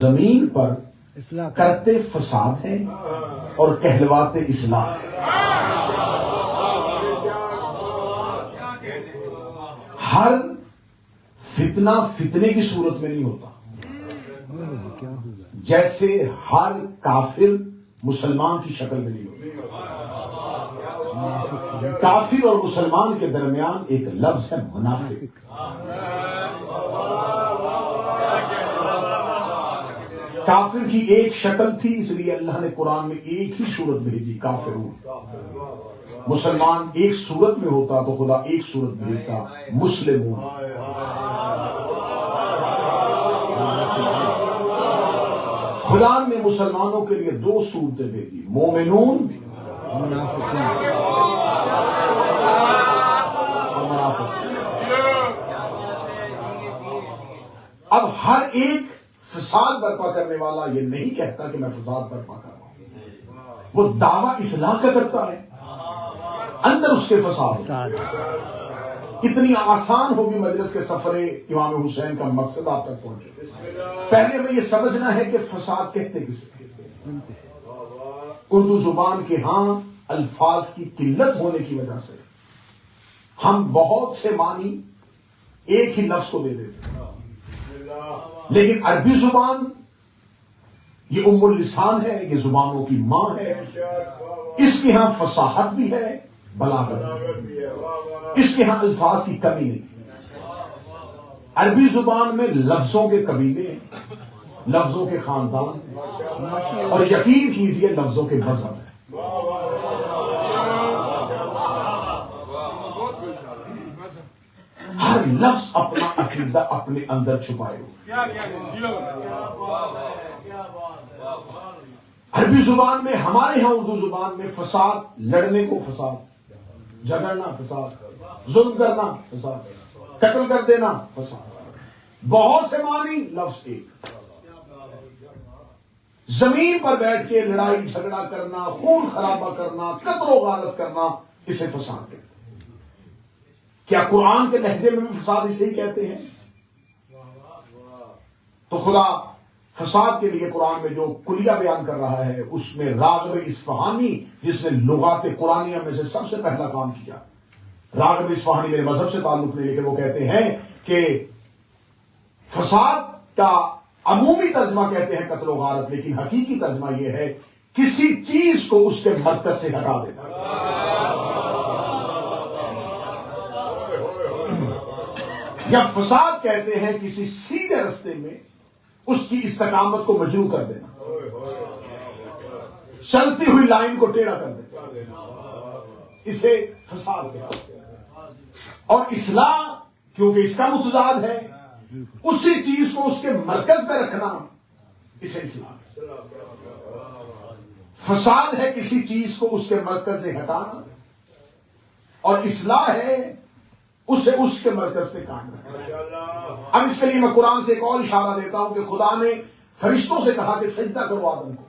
زمین پر کرتے فساد ہیں اور کہلواتے اصلاح ہیں۔ ہر فتنہ فتنے کی صورت میں نہیں ہوتا، جیسے ہر کافر مسلمان کی شکل میں نہیں ہوتا۔ کافر اور مسلمان کے درمیان ایک لفظ ہے منافق۔ کافر کی ایک شکل تھی، اس لیے اللہ نے قرآن میں ایک ہی صورت بھیجی، کافرون۔ مسلمان ایک صورت میں ہوتا تو خدا ایک صورت بھیجتا، مسلمون۔ خدا نے مسلمانوں کے لیے دو صورتیں بھیجی، مومنون اور منافقون۔ اب ہر ایک فساد برپا کرنے والا یہ نہیں کہتا کہ میں فساد برپا کر رہا ہوں، وہ دعویٰ اصلاح کا کرتا ہے، اندر اس کے فساد۔ اتنی آسان ہوگی مجلس کے سفر امام حسین کا مقصد آپ تک پہنچے۔ پہلے ہمیں یہ سمجھنا ہے کہ فساد کہتے کسے۔ اردو زبان کے ہاں الفاظ کی قلت ہونے کی وجہ سے ہم بہت سے معنی ایک ہی لفظ کو دے دیتے ہیں، لیکن عربی زبان یہ ام اللسان ہے، یہ زبانوں کی ماں ہے۔ اس کے ہاں فصاحت بھی ہے، بلاغت بھی ہے، اس کے ہاں الفاظ کی کمی نہیں۔ عربی زبان میں لفظوں کے قبیلے ہیں، لفظوں کے خاندان ہیں، اور یقین کیجئے لفظوں کے مذہب ہیں۔ ہر لفظ اپنا عقیدہ اپنے اندر چھپائے ہوئے۔ عربی زبان میں، ہمارے ہاں اردو زبان میں فساد لڑنے کو فساد، جھگڑنا فساد، ظلم کرنا فساد، قتل کر دینا فساد، بہت سے معنی لفظ ایک۔ زمین پر بیٹھ کے لڑائی جھگڑا کرنا، خون خرابہ کرنا، قتل و غارت کرنا، اسے فساد کہتے ہیں۔ کیا قرآن کے لہجے میں بھی فساد اسے ہی کہتے ہیں؟ تو خدا فساد کے لیے قرآن میں جو کلیہ بیان کر رہا ہے، اس میں راغب اصفہانی، جس نے لغات قرآنیہ میں سے سب سے پہلا کام کیا، راغب اصفہانی میرے مذہب سے تعلق نہیں، لیکن وہ کہتے ہیں کہ فساد کا عمومی ترجمہ کہتے ہیں قتل و غارت، لیکن حقیقی ترجمہ یہ ہے کسی چیز کو اس کے مرکز سے ہٹا دینا۔ یا فساد کہتے ہیں کسی سیدھے رستے میں اس کی استقامت کو مجروح کر دینا، چلتی ہوئی لائن کو ٹیڑھا کر دینا، اسے فساد کہتے ہیں۔ اور اصلاح کیونکہ اس کا متضاد ہے، اسی چیز کو اس کے مرکز پہ رکھنا، اسے اصلاح۔ فساد ہے کسی چیز کو اس کے مرکز سے ہٹانا، اور اصلاح ہے اسے اس کے مرکز پہ قائم رکھنا۔ اب اس کے لیے میں قرآن سے ایک اور اشارہ دیتا ہوں کہ خدا نے فرشتوں سے کہا کہ سجدہ کرو آدم کو۔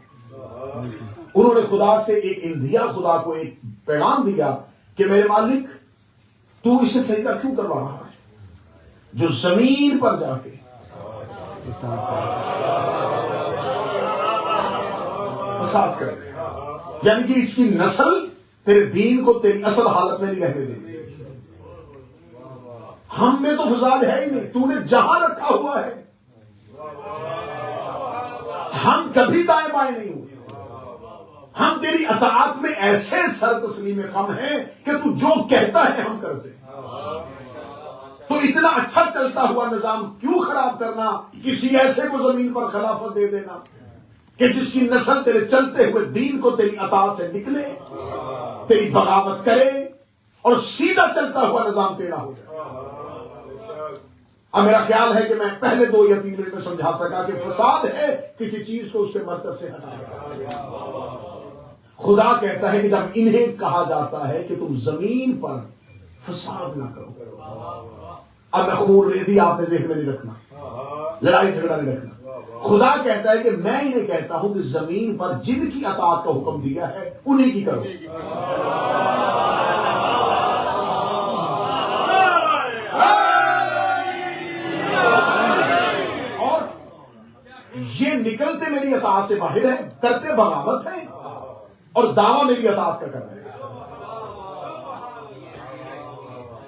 انہوں نے خدا سے ایک اندیا، خدا کو ایک پیغام دیا کہ میرے مالک تو اسے سجدہ کیوں کروا رہا ہے جو زمین پر جا کے فساد کر رہے ہیں، یعنی کہ اس کی نسل تیرے دین کو تیری اصل حالت میں نہیں رہنے دے گی۔ ہم میں تو فساد ہے ہی نہیں، تو نے جہاں رکھا ہوا ہے، ہم کبھی دائیں بائیں نہیں ہوئے، ہم تیری اطاعت میں ایسے سر تسلیم خم ہیں کہ تو جو کہتا ہے ہم کرتے ہیں۔ تو اتنا اچھا چلتا ہوا نظام کیوں خراب کرنا، کسی ایسے کو زمین پر خلافت دے دینا کہ جس کی نسل تیرے چلتے ہوئے دین کو تیری اطاعت سے نکلے، تیری بغاوت کرے، اور سیدھا چلتا ہوا نظام ٹیڑھا ہو جائے۔ اب میرا خیال ہے کہ میں پہلے 2 یا 3 منٹ میں سمجھا سکا کہ فساد ہے کسی چیز کو اس کے مرکز سے ہٹانا۔ خدا کہتا ہے کہ جب انہیں کہا جاتا ہے کہ تم زمین پر فساد نہ کرو، اب میں خون ریزی آپ نے ذہن میں نہیں رکھنا، لڑائی جھگڑا نہیں رکھنا۔ خدا کہتا ہے کہ میں انہیں کہتا ہوں کہ زمین پر جن کی اطاعت کا حکم دیا ہے انہیں کی کرو۔ یہ نکلتے میری اطاعت سے باہر ہیں، کرتے بغاوت ہیں اور دعویٰ میری اطاعت کا کر رہے ہیں۔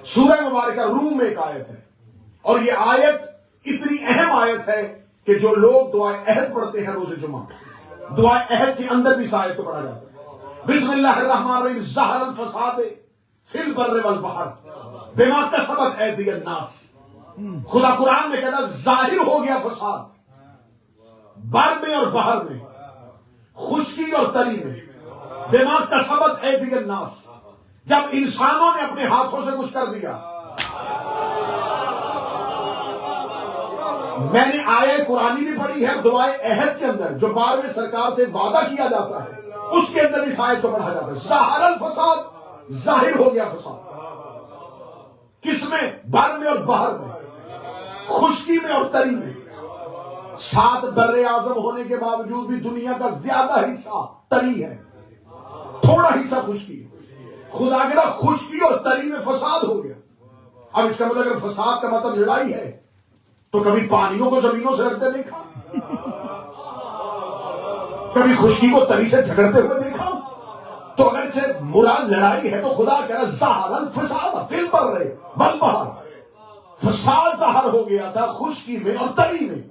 سورہ مبارکہ روم میں ایک آیت ہے، اور یہ آیت اتنی اہم آیت ہے کہ جو لوگ دعائے عہد پڑھتے ہیں روز جمعہ، دعائے عہد کے اندر بھی اس آیت کو پڑھا جاتا ہے۔ بسم اللہ الرحمن الرحیم، ظہر الفساد فی البر والبحر بما کسبت ایدی الناس۔ خدا قرآن میں کہتا ظاہر ہو گیا فساد بر میں اور بحر میں، خشکی اور تری میں، بما کسبت ایدی الناس، جب انسانوں نے اپنے ہاتھوں سے کچھ کر دیا۔ میں نے آیت قرآنی بھی پڑھی ہے، دعائے عہد کے اندر جو بعد میں سرکار سے وعدہ کیا جاتا ہے اس کے اندر اس آیت کو پڑھا جاتا ہے۔ ظاہر الفساد، ظاہر ہو گیا فساد، کس میں؟ بر میں اور بحر میں، خشکی میں اور تری میں۔ 7 بر اعظم ہونے کے باوجود بھی دنیا کا زیادہ حصہ تری ہے، تھوڑا حصہ خشکی ہے۔ خدا کے نا خشکی اور تری میں فساد ہو گیا۔ اب اس کا مطلب اگر فساد کا مطلب لڑائی ہے تو کبھی پانیوں کو زمینوں سے رکھتے دیکھا؟ کبھی خشکی کو تری سے جھگڑتے ہوئے دیکھا؟ تو اگر سے مراد لڑائی ہے تو خدا کہہ رہا ظاہر الفساد فی البر والبحر، فساد ظاہر ہو گیا تھا خشکی میں اور تری میں۔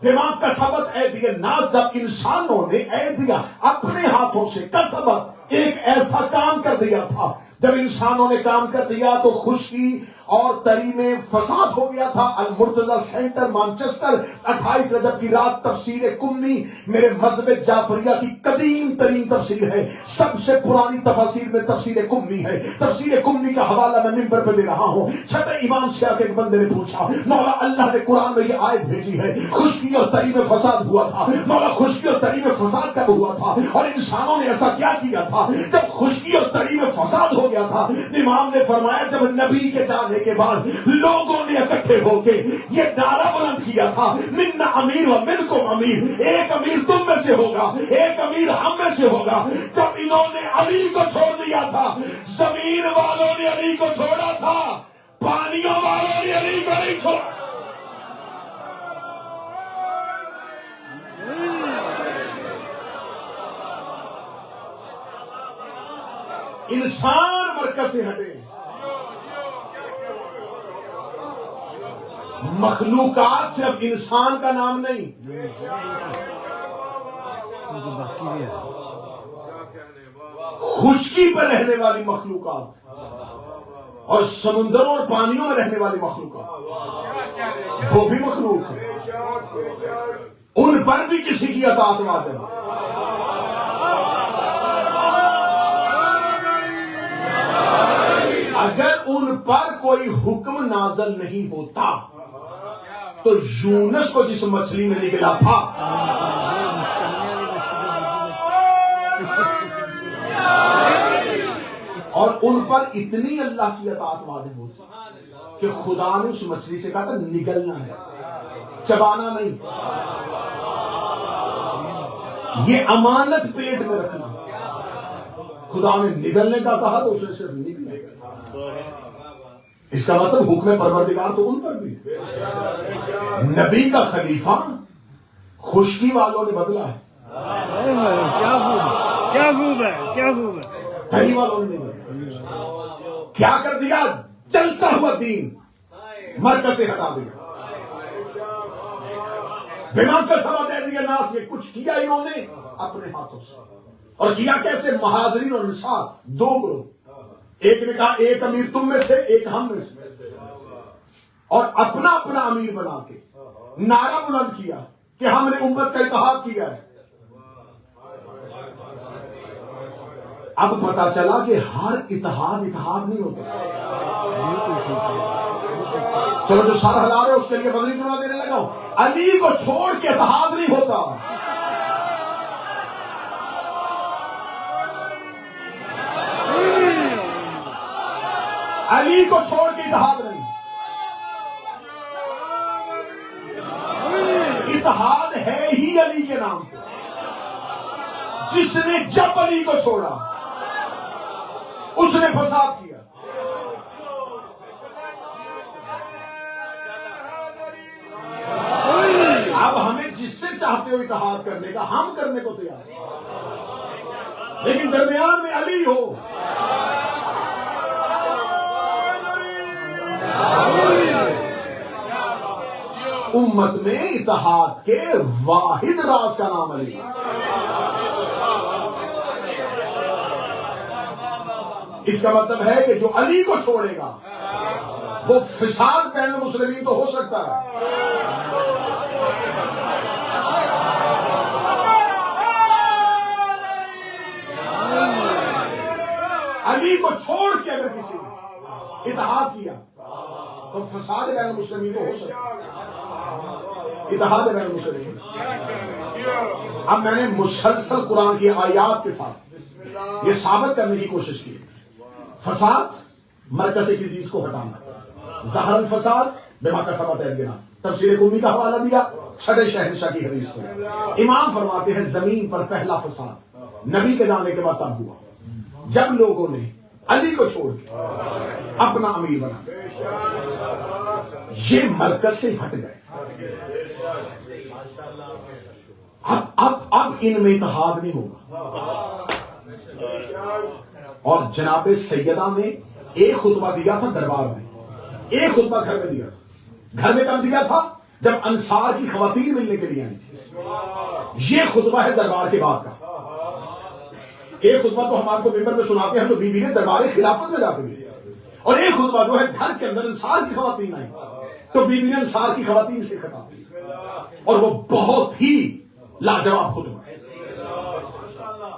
بما کسبت ایدی الناس، جب انسانوں نے ایدیا اپنے ہاتھوں سے، کسبت ایک ایسا کام کر دیا تھا، جب انسانوں نے کام کر دیا تو خشکی اور تری میں فساد ہو گیا تھا۔ المرتضی سینٹر مانچسٹر 28 رجب کی رات تفسیر کمی، میرے مذہب جعفریہ کی قدیم ترین تفسیر ہے، سب سے پرانی تفاسیر میں تفسیر کمی ہے۔ تفسیر کمی کا حوالہ میں ممبر پہ دے رہا ہوں۔ چھٹے امام سے آ کے ایک بندے نے پوچھا، مولا اللہ نے قرآن میں یہ آیت بھیجی ہے خشکی اور تری میں فساد ہوا تھا، مولا خشکی اور تری میں فساد کب ہوا تھا اور انسانوں نے ایسا کیا کیا تھا جب خشکی اور تری میں فساد ہو گیا تھا؟ امام نے فرمایا جب نبی کے جانے کے بعد لوگوں نے اکٹھے ہو کے یہ نعرہ بلند کیا تھا، منا امیر و منکم امیر، ایک امیر تم میں سے ہوگا، ایک امیر ہم میں سے ہوگا۔ جب انہوں نے علی کو چھوڑ دیا تھا، زمین والوں نے علی کو چھوڑا تھا، پانیوں والوں نے علی کو نہیں چھوڑا۔ انسان مرکز سے ہٹے، مخلوقات صرف انسان کا نام نہیں، خشکی پہ رہنے والی مخلوقات اور سمندروں اور پانیوں میں رہنے والی مخلوقات وہ بھی مخلوق ہے، ان پر بھی کسی کی اطاعت واجب ہے۔ اگر ان پر کوئی حکم نازل نہیں ہوتا تو یونس کو جس مچھلی میں نکلا تھا اور ان پر اتنی اللہ کی اطاعت واجب ہوتی کہ خدا نے اس مچھلی سے کہا تھا نگلنا ہے، چبانا نہیں، یہ امانت پیٹ میں رکھنا۔ خدا نے نگلنے کا کہا تو اسے صرف نگلنے کا۔ اس کا مطلب حکم پروردگار تو ان پر بھی۔ نبی کا خلیفہ خشکی والوں نے بدلا ہے، کیا خوب ہے، کیا خوب ہے۔ تری والوں نے بدلا۔ کیا کر دیا؟ چلتا ہوا دین مرکز سے ہٹا دیا۔ بما کسبت ایدی الناس، یہ کچھ کیا انہوں نے اپنے ہاتھوں سے، اور کیا کیسے؟ مہاجرین اور انصار، دو گروہ، ایک نے کہا ایک امیر تم میں سے، ایک ہم میں سے، اور اپنا اپنا امیر بنا کے نعرہ بلند کیا کہ ہم نے امت کا اتحاد کیا ہے۔ اب پتا چلا کہ ہر اتحاد نہیں ہوتا۔ چلو جو سر ہلا رہے اس کے لیے بدلی جملہ دینے لگا ہوں، علی کو چھوڑ کے اتحاد نہیں ہوتا۔ علی کو چھوڑ کے اتحاد نہیں، اتحاد ہے ہی علی کے نام پہ۔ جس نے جب علی کو چھوڑا اس نے فساد کیا۔ اب ہمیں جس سے چاہتے ہو اتحاد کرنے کا، ہم کرنے کو تیار ہیں، لیکن درمیان میں علی ہو. امت میں اتحاد کے واحد راز کا نام علی. اس کا مطلب ہے کہ جو علی کو چھوڑے گا وہ فساد بین المسلمین تو ہو سکتا ہے، علی کو چھوڑ کے اگر کسی نے اتحاد کیا تو فساد بین المسلمین تو ہو سکتا ہے، اتحاد بین المسلمین. اب میں نے مسلسل قرآن کی آیات کے ساتھ یہ ثابت کرنے کی کوشش کی فساد مرکز کی چیز کو ہٹانا. ظاہر الفساد بما کسبت ایدینا، تفسیر قمی کا حوالہ دیا، چھٹے شہنشاہ کی حدیث کو. امام فرماتے ہیں زمین پر پہلا فساد نبی کے جانے کے بعد تب ہوا جب لوگوں نے علی کو چھوڑ کے اپنا امیر بنا، یہ مرکز سے ہٹ گئے. اب ان میں اتحاد نہیں ہوگا. اور جناب سیدہ نے ایک خطبہ دیا تھا دربار میں، ایک خطبہ گھر میں دیا تھا. گھر میں کب دیا تھا؟ جب انصار کی خواتین ملنے کے لیے آئی تھی. یہ خطبہ ہے دربار کے بعد کا. ایک خطبہ تو ہم آپ کو ممبر میں سناتے ہیں تو بی بی نے دربار خلافت میں جا کے دیا، اور ایک خطبہ جو ہے گھر کے اندر انصار کی خواتین آئی تو بی بی نے انصار کی خواتین سے خطاب کیا، اور وہ بہت ہی لاجواب خطبہ.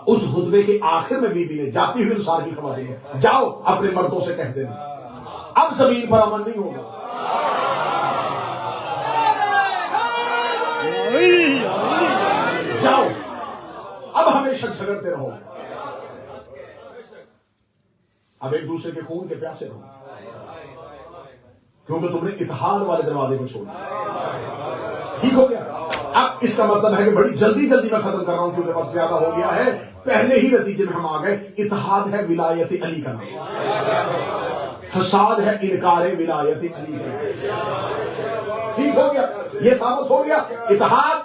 اس خطبے کے آخر میں بی بی نے جاتی ہوئی انصار کی خواتین جاؤ اپنے مردوں سے کہہ دینا اب زمین پر امن نہیں ہوگا. جاؤ اب ہمیشہ جھگڑتے رہو، اب ایک دوسرے کے خون کے پیاسے رہو، کیونکہ تم نے اتحاد والے دروازے کو چھوڑا. ٹھیک ہو گیا؟ اب اس کا مطلب ہے کہ بڑی جلدی میں ختم کر رہا ہوں کیونکہ وقت زیادہ ہو گیا ہے. پہلے ہی نتیجے میں ہم آ گئے. اتحاد ہے ولایت علی کا نام، فساد ہے انکار ولایت علی کا نام. ٹھیک ہو گیا؟ یہ ثابت ہو گیا اتحاد.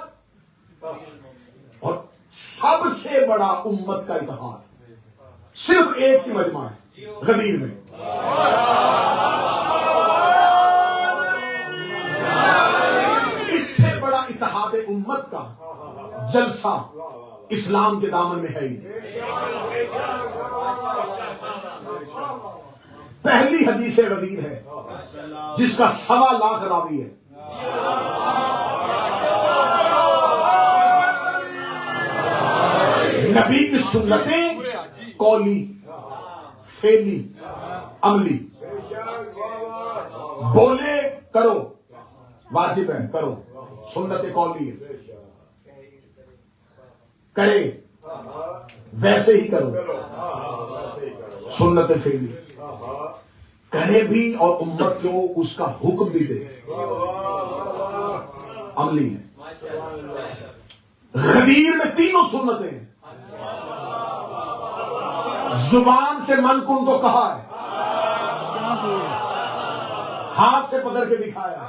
اور سب سے بڑا امت کا اتحاد صرف ایک ہی مجمع ہے غدیر میں. اس سے بڑا اتحاد امت کا جلسہ اسلام کے دامن میں ہے ہی. پہلی حدیث غدیر ہے جس کا 1.25 لاکھ راوی ہے. نبی کی سنتیں قولی، فعلی، عملی. بولے کرو واجب ہے، کرو. سنت قولی ہے، کرے ویسے ہی کرو. سنت فعلی کرے بھی اور امت کو اس کا حکم بھی دے، عملی ہے. غدیر میں تینوں سنتیں ہیں. زبان سے من کن تو کہا ہے، ہاتھ سے پکڑ کے دکھایا،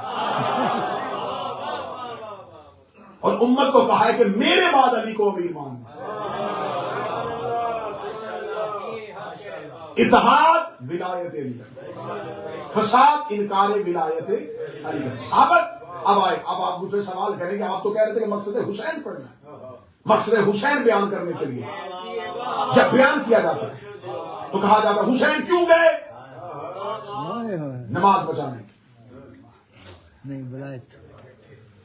اور امت کو کہا ہے کہ میرے بعد علی کو امیر ماننا. اتحاد ولایت علی کا، فساد انکار ولایت علی کا. ثابت. اب آپ مجھ سے سوال کریں گے، آپ تو کہہ رہے تھے کہ مقصد حسین پڑھنا ہے. مقصد حسین بیان کرنے کے لیے جب بیان کیا جاتا ہے تو کہا جاتا ہے حسین کیوں گئے؟ نماز بچانے. نہیں بلائے.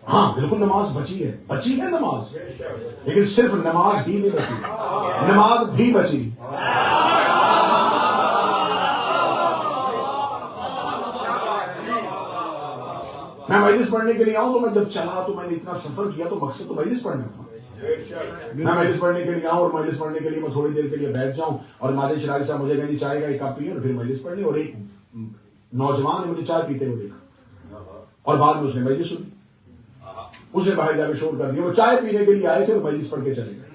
ہاں بالکل نماز بچی ہے نماز، لیکن صرف نماز ہی نہیں بچی، نماز بھی بچی. میں مجلس پڑھنے کے لیے آؤں تو میں جب چلا تو میں نے اتنا سفر کیا تو مقصد تو مجلس پڑھنا تھا. میں مجلس پڑھنے کے لیے آؤں اور مجلس پڑھنے کے لیے میں تھوڑی دیر کے لیے بیٹھ جاؤں اور ماجد شرائی صاحب مجھے کہیں چائے کا ایک کپ پیے اور پھر مجلس پڑھنی. اور ایک نوجوان نے مجھے چائے پیتے ہوئے دیکھا اور بعد میں اس نے مجلس سنی. اس نے باہر جا کے شور کر دیا. وہ چائے پینے کے لیے آئے تھے اور مجلس پڑھ کے چلے گئے.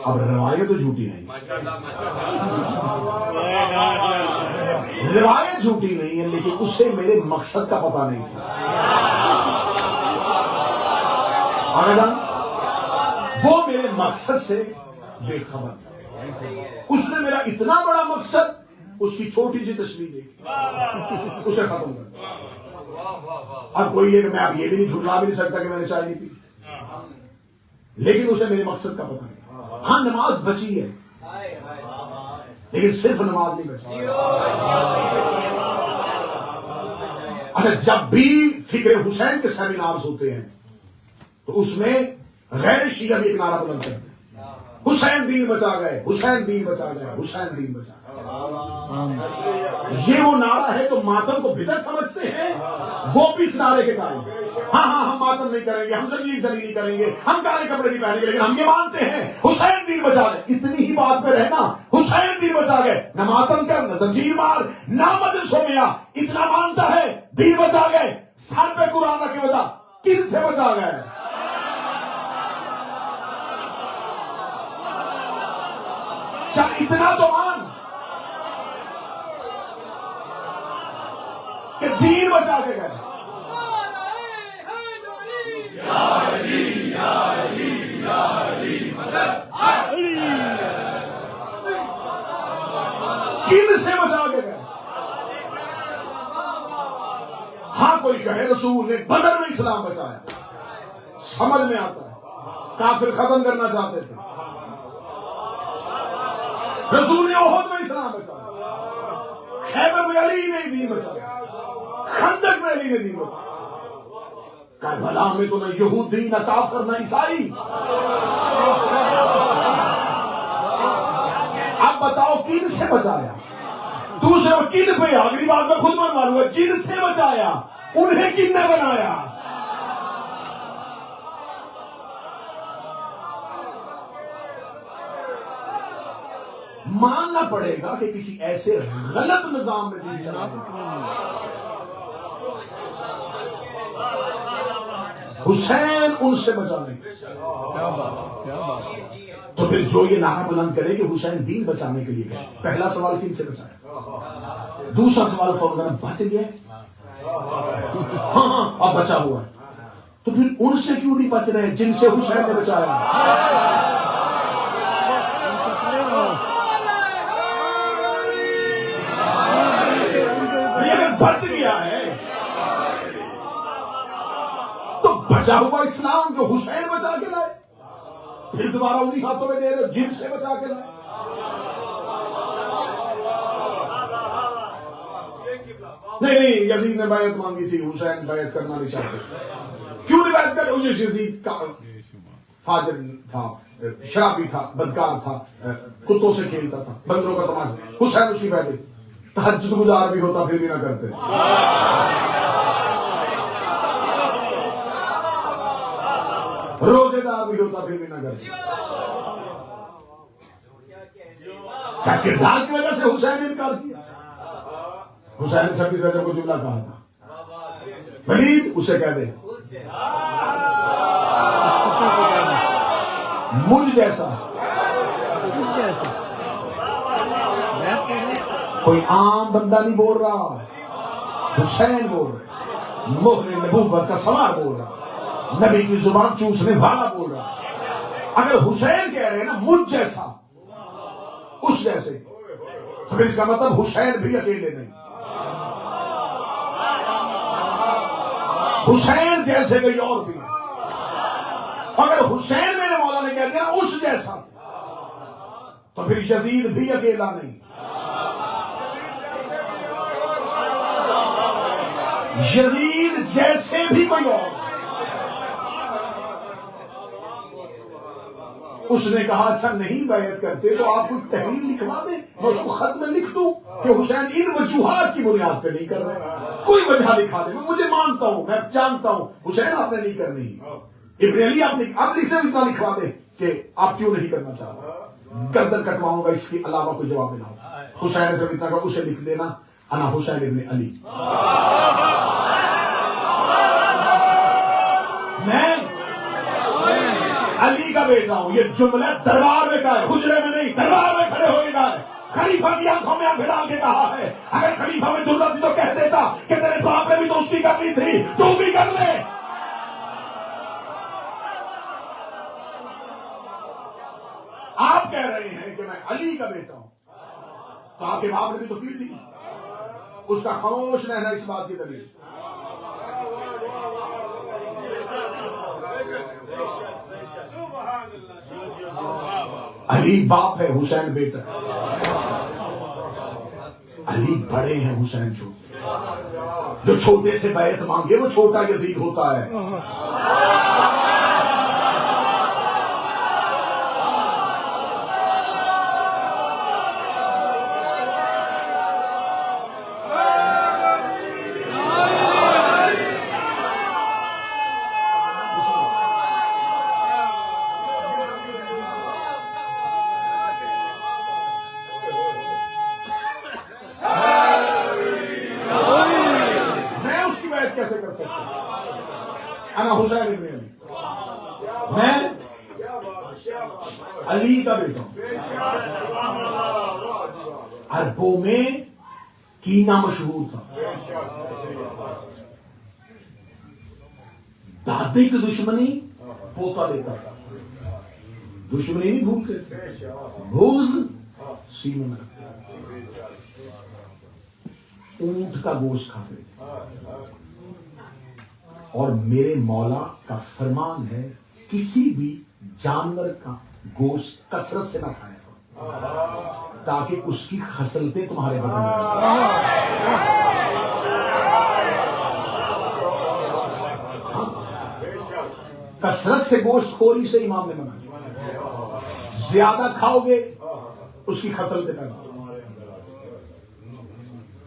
اب روایت تو جھوٹی نہیں، روایت جھوٹی نہیں ہے، لیکن اسے میرے مقصد کا پتہ نہیں تھا. آگے جان وہ میرے مقصد سے بے خبر تھا. اس نے میرا اتنا بڑا مقصد اس کی چھوٹی سی تشریح دیکھی اسے ختم کر دیا. اب کوئی یہ کہ میں اب یہ بھی نہیں جھٹلا بھی نہیں سکتا کہ میں نے چائے نہیں پی, لیکن اسے میرے مقصد کا پتہ نہیں. ہاں نماز بچی ہے لیکن صرف نماز نہیں بچی. اچھا جب بھی فکر حسین کے سیمینارز ہوتے ہیں تو اس میں غیر شیعہ بھی ایک نعرہ بلند کرتے ہیں, حسین دین بچا گئے, حسین دین بچا گئے, حسین دین بچا گئے. یہ وہ نعرہ ہے تو ماتم کو بدعت سمجھتے ہیں, وہ بھی اس نعرے کے قائل ہیں. ہاں ہم ماتم نہیں کریں گے, ہم زنجیر زنی نہیں کریں گے, ہم کالے کپڑے نہیں پہنیں گے, لیکن ہم یہ مانتے ہیں حسین دین بچا گئے. اتنی ہی بات پہ رہنا, حسین دین بچا گئے, نہ ماتم کر نہ زنجیر مار نہ مدرسوں میں آ, اتنا مانتا ہے دین بچا گئے. سر پہ قرآن رکھ کے بتا کن سے بچا گئے؟ اتنا تو مان کہ دین بچا کے گئے. کن سے بچا کے گئے؟ ہاں کوئی کہے رسول نے بدر میں اسلام بچایا, سمجھ میں آتا ہے, کافر ختم کرنا چاہتے تھے. رسول نے احد میں اسلام بچایا, خیبر میں علی نے دین بچایا, خندق میں علی نے دین بچایا, کربلا میں تو نہ یہودی نہ کافر نہ عیسائی. اب بتاؤ کن سے بچایا؟ دوسرے کن پہ, اگلی بات میں خود منوا گا, جن سے بچایا انہیں کن نے بنایا؟ ماننا پڑے گا کہ کسی ایسے غلط نظام میں دین چلا. حسین ان سے بچانے تو پھر جو یہ نعرہ بلند کرے کہ حسین دین بچانے کے لیے گئے, پہلا سوال کن سے بچایا؟ دوسرا سوال فوراً بچ گئے, ہاں اب بچا ہوا ہے, تو پھر ان سے کیوں نہیں بچ رہے جن سے حسین نے بچایا؟ بچ گیا ہے تو بچا ہوا اسلام جو حسین بچا کے لائے, پھر دوبارہ انہی ہاتھوں میں دے رہے جن سے بچا کے لائے. نہیں یزید نے بیعت مانگی تھی, حسین بیعت کرنا نہیں چاہتے. کیوں نہیں بیعت کر؟ یزید کا فاجر تھا, شرابی تھا, بدکار تھا, کتوں سے کھیلتا تھا, بندروں کا تماشا. حسین اس کی بیعت, تہجد گزار بھی ہوتا پھر بھی نہ کرتے. روزے دار بھی ہوتا پھر بھی نہ کرتے. کیا کردار کی وجہ سے حسین نے انکار کیا؟ حسین نے 26 رجب کو جملہ کہا تھا, ولید اسے کہہ دے مجھ جیسا. کوئی عام بندہ نہیں بول رہا, حسین بول رہے, مہر نبوت کا سوار بول رہا, نبی کی زبان چوسنے والا بول رہا. اگر حسین کہہ رہے ہیں نا مجھ جیسا, اس جیسے, تو پھر اس کا مطلب حسین بھی اکیلے نہیں, حسین جیسے کوئی اور بھی. اگر حسین میرے مولا نے کہہ دیا اس جیسا, تو پھر یزید بھی اکیلا نہیں. یزید جیسے بھی کوئی اور. اس نے کہا اچھا نہیں بیعت کرتے تو آپ کوئی تحریر لکھوا دیں, میں اس کو خط میں لکھ دوں کہ حسین ان وجوہات کی بنیاد پہ نہیں کر رہے, کوئی وجہ لکھا دیں, میں مجھے مانتا ہوں, میں جانتا ہوں حسین آپ نے نہیں کرنی, ابن علی آپ صرف اتنا لکھوا دیں کہ آپ کیوں نہیں کرنا چاہتے, گردن کٹواؤں گا, اس کے علاوہ کوئی جواب نہ ہو. حسین نے صرف اتنا کہا, اسے لکھ دینا انا حسین ابن علی. میں علی کا بیٹا ہوں. یہ جملہ دربار میں کہا ہے, حجرے میں نہیں, دربار میں کھڑے ہوئے کہا ہے. خلیفہ کی آنکھوں میں آنکھ ڈال کے کہا ہے. اگر خلیفہ میں ضرورت تھی تو کہہ دیتا کہ تیرے باپ نے بھی تو اس کی کرنی تھی, تو بھی کر لے. باپ کہہ رہے ہیں کہ میں علی کا بیٹا ہوں. کہا کہ باپ نے بھی تو کی تھی. اس کا خاموش رہنا اس بات کی دلیل. علی باپ ہے, حسین بیٹا ہے. علی بڑے ہیں, حسین چھوٹے. جو چھوٹے سے بیعت مانگے وہ چھوٹا یزید ہوتا ہے. کیسے کر سکتا ہوں؟ انا حسین ابن علی, میں علی کا بیٹا ہوں. عربوں میں کینہ مشہور تھا. دادے کی دشمنی پوتا دیتا تھا. دشمنی نہیں بھولتے تھے, بغض سینے میں رکھتے. اونٹ کا گوشت کھاتے تھے. اور میرے مولا کا فرمان ہے کسی بھی جانور کا گوشت کثرت سے نہ کھایا کرو تاکہ اس کی خصلتیں تمہارے بدن میں کثرت سے گوشت خوری سے امام نے منع. زیادہ کھاؤ گے اس کی خصلتیں پیدا.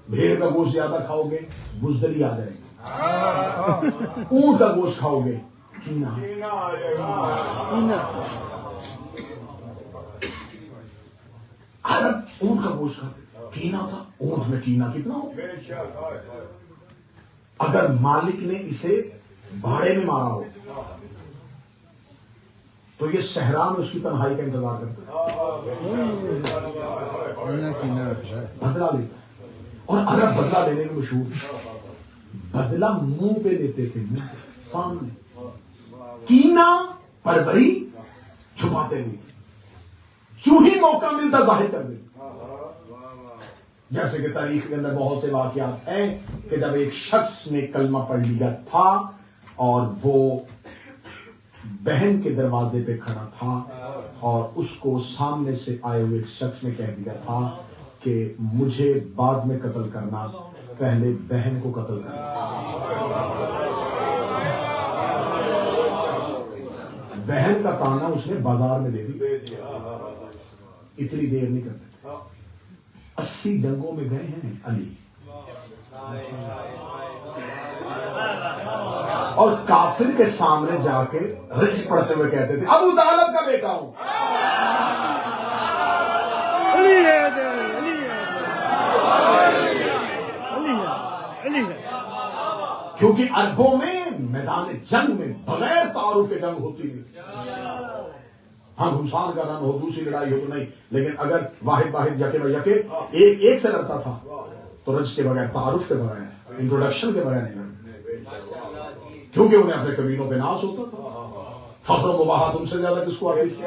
بھیڑ کا گوشت زیادہ کھاؤ گے بزدلی آ جائے گی. اونٹ کا گوشت کھاؤ گے کینہ. عرب اونٹ کا گوشت کھاتے, کینہ تھا. اونٹ میں کینہ کتنا ہو. اگر مالک نے اسے باڑے میں مارا ہو تو یہ صحرا میں اس کی تنہائی کا انتظار کرتا بدلہ لیتا. اور عرب بدلہ لینے میں مشہور. بدلہ منہ پہ لیتے تھے, منہ سامنے. کینہ پربری چھپاتے نہیں تھے, جو ہی موقع ملتا ظاہر کر دیتے. جیسے کہ تاریخ کے اندر بہت سے واقعات ہیں کہ جب ایک شخص نے کلمہ پڑھ لیا تھا اور وہ بہن کے دروازے پہ کھڑا تھا اور اس کو سامنے سے آئے ہوئے ایک شخص نے کہہ دیا تھا کہ مجھے بعد میں قتل کرنا, پہلے بہن کو قتل کرنا. بہن کا تانا اس نے بازار میں دے دی. اتنی دیر نہیں کرتے تھے. 80 جنگوں میں گئے ہیں علی. اور کافر کے سامنے جا کے رزق پڑھتے ہوئے کہتے تھے ابو طالب کا بیٹا ہوں. کیونکہ عربوں میں میدان جنگ میں بغیر تعارف کے جنگ ہوتی نہیں. ہاں گھمسان کا رن ہو, دوسری لڑائی ہو تو نہیں, لیکن اگر واحد یکے ایک سے لڑتا تھا تو رج کے بغیر, تعارف کے بغیر, انٹروڈکشن کے بغیر نہیں لڑتا. کیونکہ انہیں اپنے قبیلوں پہ ناز ہوتا تھا. فخر و مباحت ان سے زیادہ کس کو آتی تھی.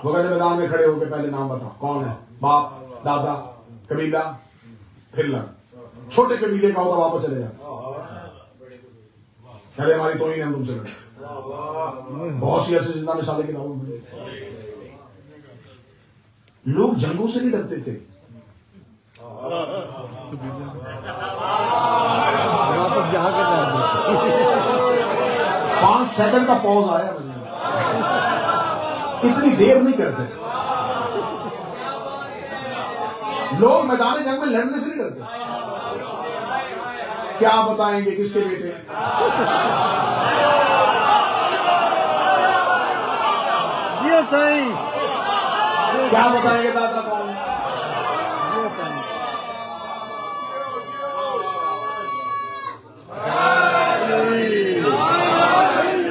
وہ کہتے میدان میں کھڑے ہو کے پہلے نام بتا, کون ہے, باپ, دادا, قبیلہ, پھر لڑ. چھوٹے قبیلے کا ہوتا واپس چلے جاتا. پہلے ہماری توہین ہے, ہم تم سے لڑتے. بہت سی ایسے زندہ مثالیں کی لوگ جنگوں سے نہیں ڈرتے تھے. واپس جا کے 5 سیکنڈ کا پاز آیا, اتنی دیر نہیں کرتے. لوگ میدان جنگ میں لڑنے سے نہیں ڈرتے. کیا بتائیں گے کس کے بیٹے, کیا بتائیں گے دادا کون.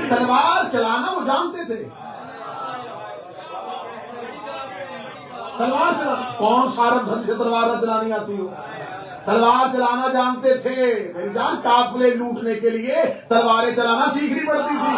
تلوار چلانا وہ جانتے تھے. تلوار چلانا کون سارا ڈھنگ سے تلوار نہ چلانی آتی ہو. تلوار چلانا جانتے تھے میری جان. قافلے لوٹنے کے لیے تلواریں چلانا سیکھنی پڑتی تھی.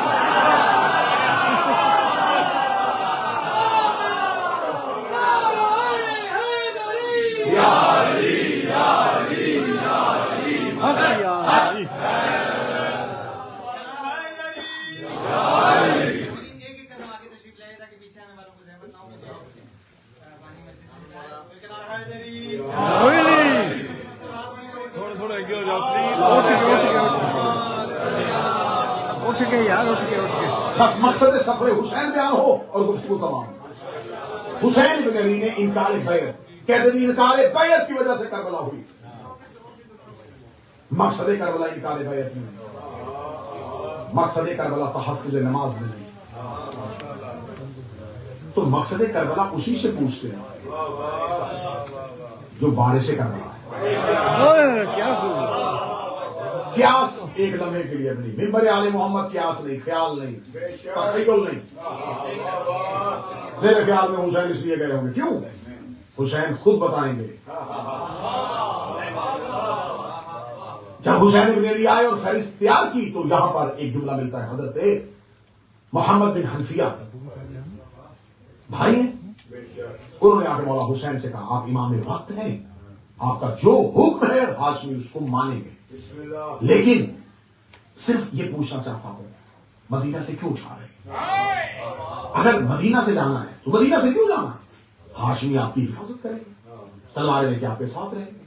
بس مقصد سفر حسین بیان ہو اور گفتگو تمام. حسین بن علی نے انکار بیعت کہتے ہیں انکار بیعت کی وجہ سے کربلا ہوئی. مقصد کربلا انکار بیعت نہیں, مقصد کربلا تحفظ نماز نہیں. تو مقصد کربلا اسی سے پوچھتے ہیں جو وارث کربلا ہے. قیاس ایک لمحے کے لیے نہیں, ممبر آل محمد قیاس نہیں, خیال نہیں, تخیل نہیں. میرے خیال میں حسین اس لیے کہہ رہے ہوں گے, کیوں؟ حسین خود بتائیں گے. جب حسین ابن علی آئے اور فہرست تیار کی تو یہاں پر ایک جملہ ملتا ہے, حضرت محمد بن حنفیہ بھائی ہیں, انہوں نے آ کے مولا حسین سے کہا آپ امام وقت ہیں, آپ کا جو حکم ہے ہاشمی اس کو مانیں گے, لیکن صرف یہ پوچھنا چاہتا ہوں مدینہ سے کیوں چھا رہے؟ اگر مدینہ سے جانا ہے تو مدینہ سے کیوں جانا؟ ہاشمی آپ کی حفاظت کریں گے, تلواریں لے کے آپ کے ساتھ رہیں گے.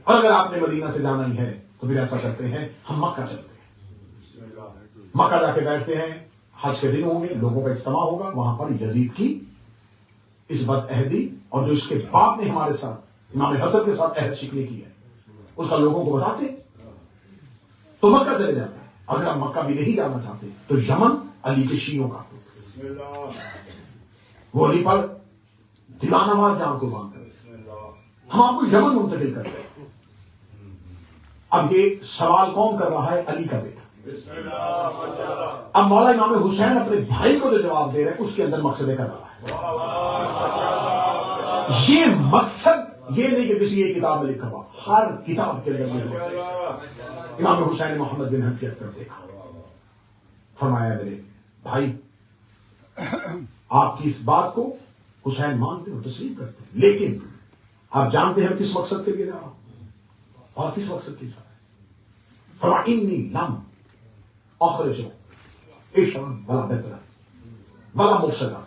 اور اگر آپ نے مدینہ سے جانا ہی ہے تو پھر ایسا کرتے ہیں ہم مکہ چلتے ہیں, مکہ جا کے بیٹھتے ہیں, حج کے دن ہوں گے, لوگوں کا اجتماع ہوگا, وہاں پر یزید کی اس بد عہدی اور جو اس کے باپ نے ہمارے ساتھ امام حسن کے ساتھ عہد شکنی کی ہے اس کا لوگوں کو بتاتے تو مکہ چلے جاتے ہیں. اگر آپ مکہ بھی نہیں جانا چاہتے تو یمن علی کے شیعوں کا وہ علی پر دیوانہ وار جان قربان کرے, ہم آپ کو یمن منتقل کرتے ہیں. اب یہ سوال کون کر رہا ہے؟ علی کا بیٹا. اب مولا امام حسین اپنے بھائی کو جو جواب دے رہے ہیں اس کے اندر مقصد کر رہا ہے. یہ مقصد یہ نہیں کہ کسی ایک کتاب میں لکھا ہوا, ہر کتاب کے اندر امام حسین محمد بن حنفیہ کر دیکھا, فرمایا میرے بھائی آپ کی اس بات کو حسین مانتے ہو, تسلیم کرتے ہیں, لیکن آپ جانتے ہیں کس مقصد کے لیے جا رہا ہوں اور کس مقصد کے لیے جا رہا ہے. فرمایا انی لم اخرج عشرا ولا بطرا ولا مفسدا,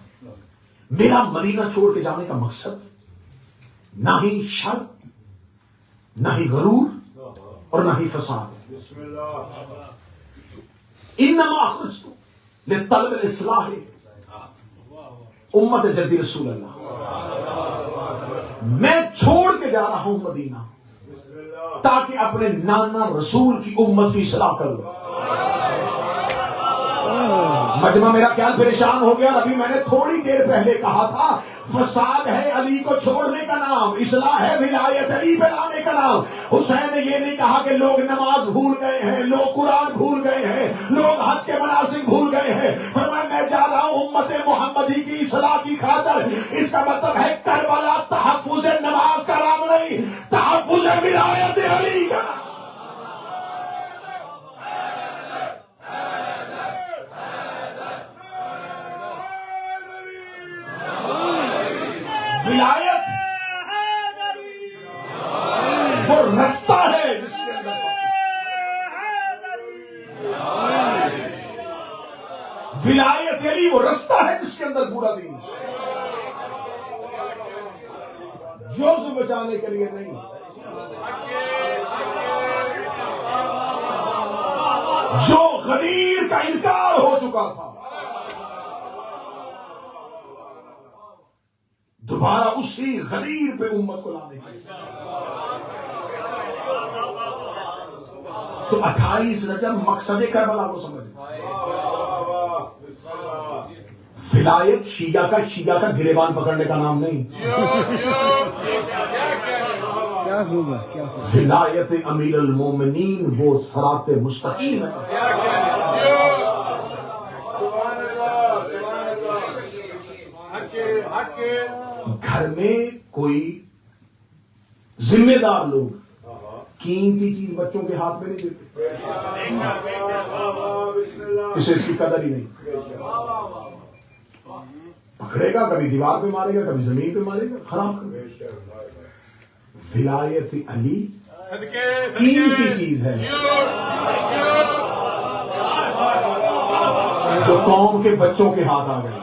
میرا مدینہ چھوڑ کے جانے کا مقصد نہ ہی شر, نہ ہی غرور اور نہ ہی فساد ہے. انما اخرجت لطلب الاصلاح امت جدی رسول اللہ, میں چھوڑ کے جا رہا ہوں مدینہ تاکہ اپنے نانا رسول کی امت کی اصلاح کروں. مجمع میرا خیال پریشان ہو گیا. ابھی میں نے تھوڑی دیر پہلے کہا تھا فساد ہے علی کو چھوڑنے کا نام, اصلاح ہے ولایت علی پہ لانے کا نام. حسین نے یہ نہیں کہا کہ لوگ نماز بھول گئے ہیں, لوگ قرآن بھول گئے ہیں, لوگ حج کے مناسک بھول گئے ہیں. فرمایا میں جا رہا ہوں امت محمدی کی اصلاح کی خاطر. اس کا مطلب ہے کربلا تحفظ نماز کا نام نہیں, تحفظ ولایت علی کا نام. ولایت وہ رستہ ہے جس کے اندر ولایت علی وہ رستہ ہے جس کے اندر پورا دین, جو سے بچانے کے لیے نہیں, جو غدیر کا انکار ہو چکا تھا دوبارہ اسی غدیر پہ امت کو لانے کے لیے. تو 28 رجب مقصد کربلا کو سمجھ. ولایت شیعہ کا گریبان پکڑنے کا نام نہیں, ولایت امیر المومنین وہ صراط مستقیم ہے. گھر میں کوئی ذمہ دار لوگ قیمتی چیز بچوں کے ہاتھ میں نہیں دیتے, اسے اس کی قدر ہی نہیں. پکڑے گا, کبھی دیوار پہ مارے گا, کبھی زمین پہ مارے گا, خراب کر دے گا. ولایت علی قیمتی چیز ہے جو قوم کے بچوں کے ہاتھ آ گئی.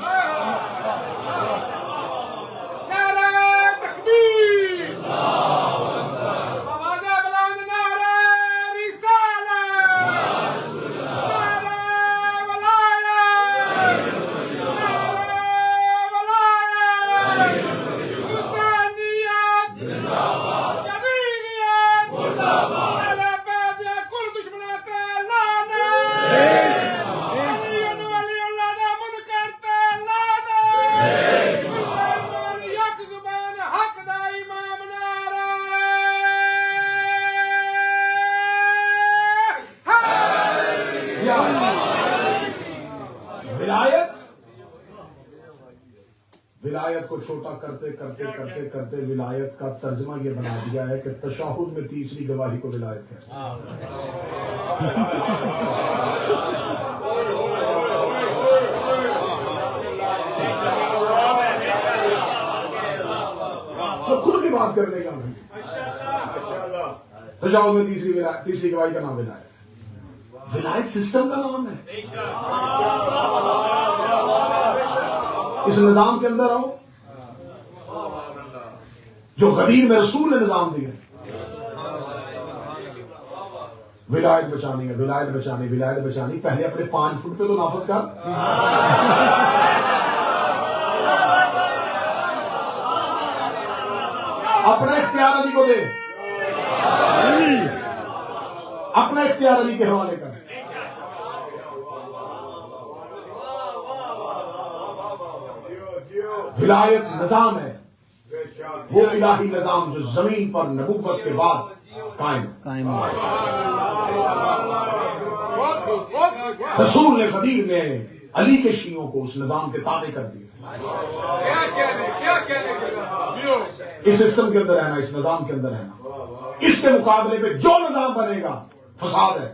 ولایت کو چھوٹا کرتے کرتے کرتے کرتے ولایت کا ترجمہ یہ بنا دیا ہے کہ تشہد میں تیسری گواہی کو ولایت کہتے ہیں. تو کھل کی بات کرنے کا نہیں. تشہد میں تیسری گواہی کا نام ولایت. ولایت سسٹم کا نام ہے. اس نظام کے اندر آؤ جو غدیر میں رسول نے نظام دیا. ولایت بچانی ہے, ولایت بچانی, ولایت بچانی. پہلے اپنے 5 فٹ پہ تو نافذ کر. اپنا اختیار علی کو دے, اپنا اختیار علی کے حوالے کر. ولایت نظام ہے, وہ الہی نظام جو زمین پر نبوت کے بعد قائم. رسول نے غدیر نے علی کے شیعوں کو اس نظام کے تابع کر دیے. اس سسٹم کے اندر رہنا, اس نظام کے اندر رہنا. اس کے مقابلے پہ جو نظام بنے گا فساد ہے.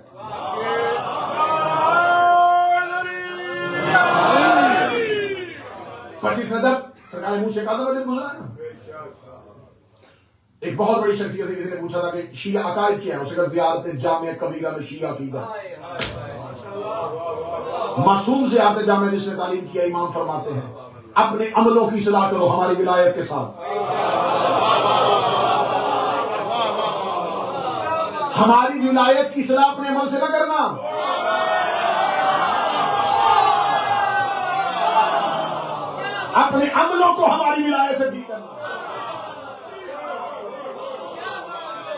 پچیس ندب سرکار منہ سے کہا تھا گزرا ہے نا. ایک بہت بڑی شخصیت سے کسی نے پوچھا تھا کہ شیعہ عقائد کیا ہے. اسے کہا زیارت جامع کبیرہ میں شیعہ عقیدہ. معصوم زیارت جامع جس نے تعلیم کیا, امام فرماتے ہیں اپنے عملوں کی اصلاح کرو ہماری ولایت کے ساتھ. ہماری ولایت کی اصلاح اپنے عمل سے نہ کرنا. اپنے عملوں کو ہماری ولایت سے ٹھیک کرنا.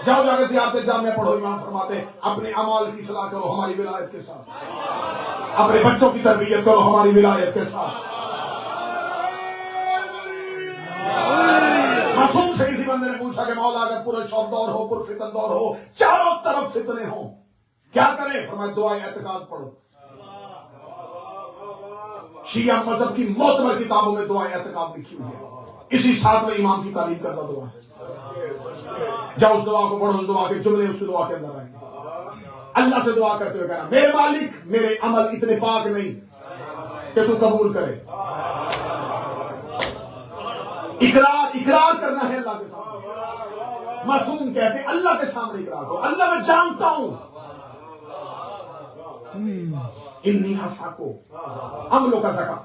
جاؤ جا کے زیارت جامع پڑھو, امام فرماتے ہیں اپنے اعمال کی اصلاح کرو ہماری ولایت کے ساتھ. اپنے بچوں کی تربیت کرو ہماری ولایت کے ساتھ. معصوم سے کسی بندے نے پوچھا کہ مولا اگر پورا شوق دور ہو, پر فتن دور ہو, چاروں طرف فتنے ہوں, کیا کریں؟ فرمایا دعائے اعتقاد پڑھو. شیعہ مذہب کی معتبر کتابوں میں دعائے اعتقاد لکھی ہوئی ہے. اسی 7ویں امام کی تعلیم کردہ دعا ہے. جاؤ اس دعا کو پڑھو, اس دعا کے جملے اس دعا کے اندر آئیں گے. اللہ سے دعا کرتے ہوئے کہنا میرے مالک میرے عمل اتنے پاک نہیں کہ تو قبول کرے. اقرار کرنا ہے اللہ کے سامنے. معصوم کہتے اللہ کے سامنے اقرار کرو, اللہ میں جانتا ہوں انی حساکو, عملوں کا زکا,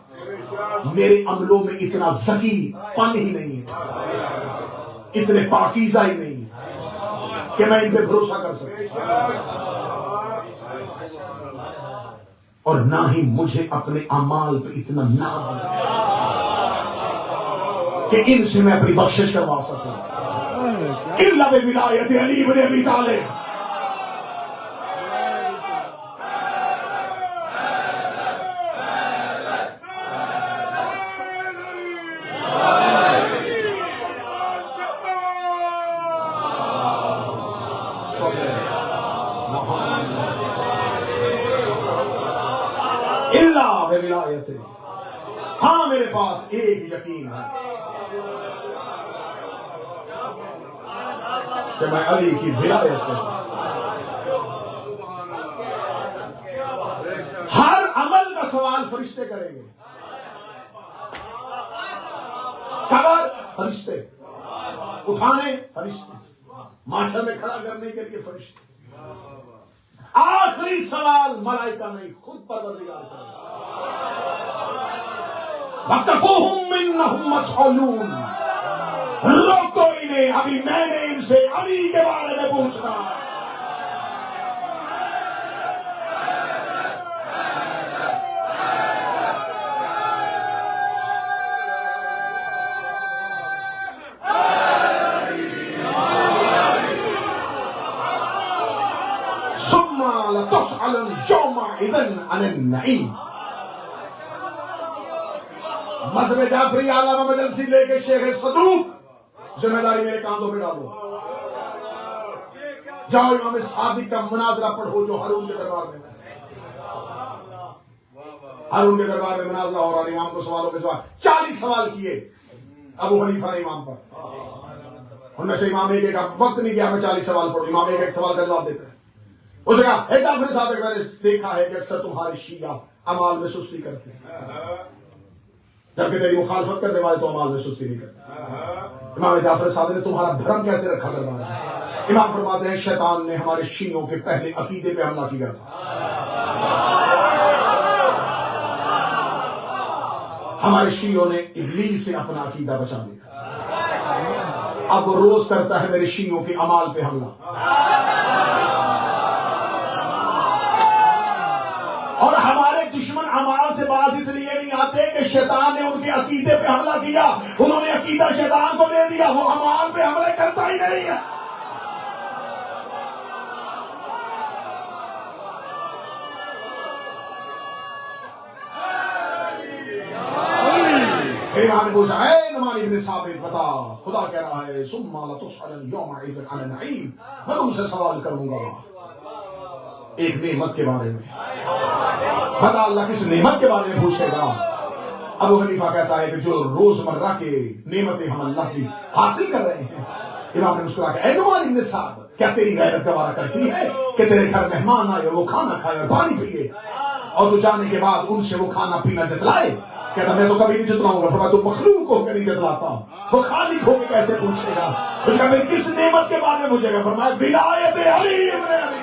میرے عملوں میں اتنا زکی پن ہی نہیں ہے, اتنے پاکیزہ ہی نہیں ہے کہ میں ان پہ بھروسہ کر سکوں, اور نہ ہی مجھے اپنے اعمال پہ اتنا ناز ہے کہ ان سے میں اپنی بخشش کروا سکوں. الا بولایت علی بن ابی طالب. ہاں میرے پاس ایک یقین ہے کہ میں علی کی ولایت کروں. ہر عمل کا سوال فرشتے کریں گے. قبر فرشتے, اٹھانے فرشتے, محشر میں کھڑا کرنے کے لیے فرشتے. آخری سوال ملائکہ نہیں, خود پروردگار کرے گا. وَقَفُوهُمْ مِنَّهُمْ مَسْئُولُونَ, روکو انہیں, ابھی میں نے ان سے علی کے بارے میں پوچھنا. ثُمَّ لَتُسْأَلُنَّ يَوْمَئِذٍ عَنِ النَّعِيمِ. مذہب جعفری علامہ مجلسی لے کے شیخ صدوق, ذمہ داری میرے کاندھوں پہ ڈالو. جاؤ امام صادق کا مناظرہ پڑھو جو ہارون کے دربار میں. ہر ان کے دربار میں مناظرہ ہو رہا، امام کو سوالوں کے جواب 40 سوال کیے ابو حنیفہ نے امام پر. ان میں سے امام ایک وقت نہیں کیا میں 40 سوال پڑھوں، امام ایک سوال کا جواب دیتا ہے. اس نے کہا اے جعفر صادق، میں نے دیکھا ہے کہ اکثر تمہارے شیعہ اعمال میں سستی کرتے ہیں، جبکہ تیری مخالفت کرنے والے تو اعمال میں سستی نہیں کرتے. امام جعفر صادق نے تمہارا دھرم کیسے رکھا دربار میں؟ امام فرماتے ہیں شیطان نے ہمارے شیعوں کے پہلے عقیدے پہ حملہ کیا تھا. ہمارے شیعوں نے ابلیس سے اپنا عقیدہ بچا لیا، اب وہ روز کرتا ہے میرے شیعوں کے اعمال پہ حملہ. اور ہمارے دشمن اعمال سے باز اس لیے نہیں آتے کہ شیطان نے ان کے عقیدے پہ حملہ کیا، انہوں نے عقیدہ شیطان کو دے دیا، وہ اعمال پہ حملے کرتا ہی نہیں ہے. امام نے پوچھا اے نعمان ابن ثابت بتا، خدا کہہ رہا ہے ثم لتسألن یومئذ عن النعیم، میں تم سے سوال کروں گا ایک نعمت کے بارے میں. بتا اللہ کس نعمت کے بارے میں پوچھے گا؟ ابو حنیفہ کہتا ہے کہ جو روزمرہ کے نعمتیں ہم اللہ کی حاصل کر رہے ہیں. امام نے مسکرا کہ اے نعمان ابن ثابت، کیا تیری غیرت گوارا کرتی ہے کہ تیرے گھر مہمان آئے اور وہ کھانا کھائے اور پانی پیے اور تو جانے کے بعد ان سے وہ کھانا پینا جتلائے؟ کہتا میں تو کبھی نہیں جتلاؤں گا. فرمایا تو مخلوق ہو کے نہیں جتلاتا، وہ خالق ہو کے کیسے پوچھے گا؟ اس کا میں کس نعمت کے بارے میں پوچھے گا؟ فرمایا ولایت علی ابن علی.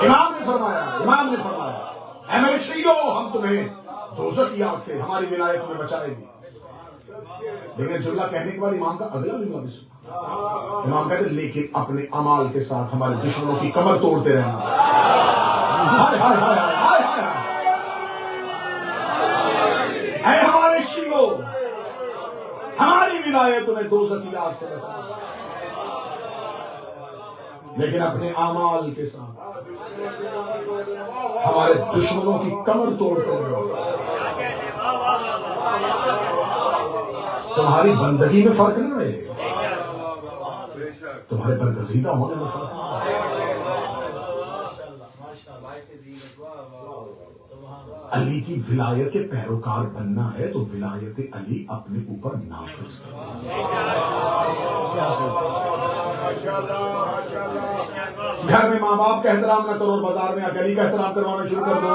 امام نے فرمایا اے میرے شیعو، ہم تمہیں دوزخ کی آگ سے ہماری ولایت تمہیں بچائے گی. لیکن جملہ کہنے کے بعد امام کا اگلا جملہ بھی سنا. امام کہتے لیکن اپنے اعمال کے ساتھ ہمارے دشمنوں کی کمر توڑتے رہنا. ہائے ہائے ہائے ہائے ہائے ہائے. اے ہمارے شیعو، ہماری ولایت تمہیں دوزخ کی آگ سے بچائے گی، لیکن اپنے اعمال کے ساتھ ہمارے دشمنوں کی کمر توڑتے رہو. تمہاری بندگی میں فرق نہ رہے، تمہارے برگزیدہ ہونے میں فرق نہ رہے. علی کی ولایت کے پیروکار بننا ہے تو ولایت علی اپنے اوپر نافذ کرنا. گھر میں ماں باپ کا احترام نہ کرو اور بازار میں آ کے علی کا احترام کروانا شروع کر دو.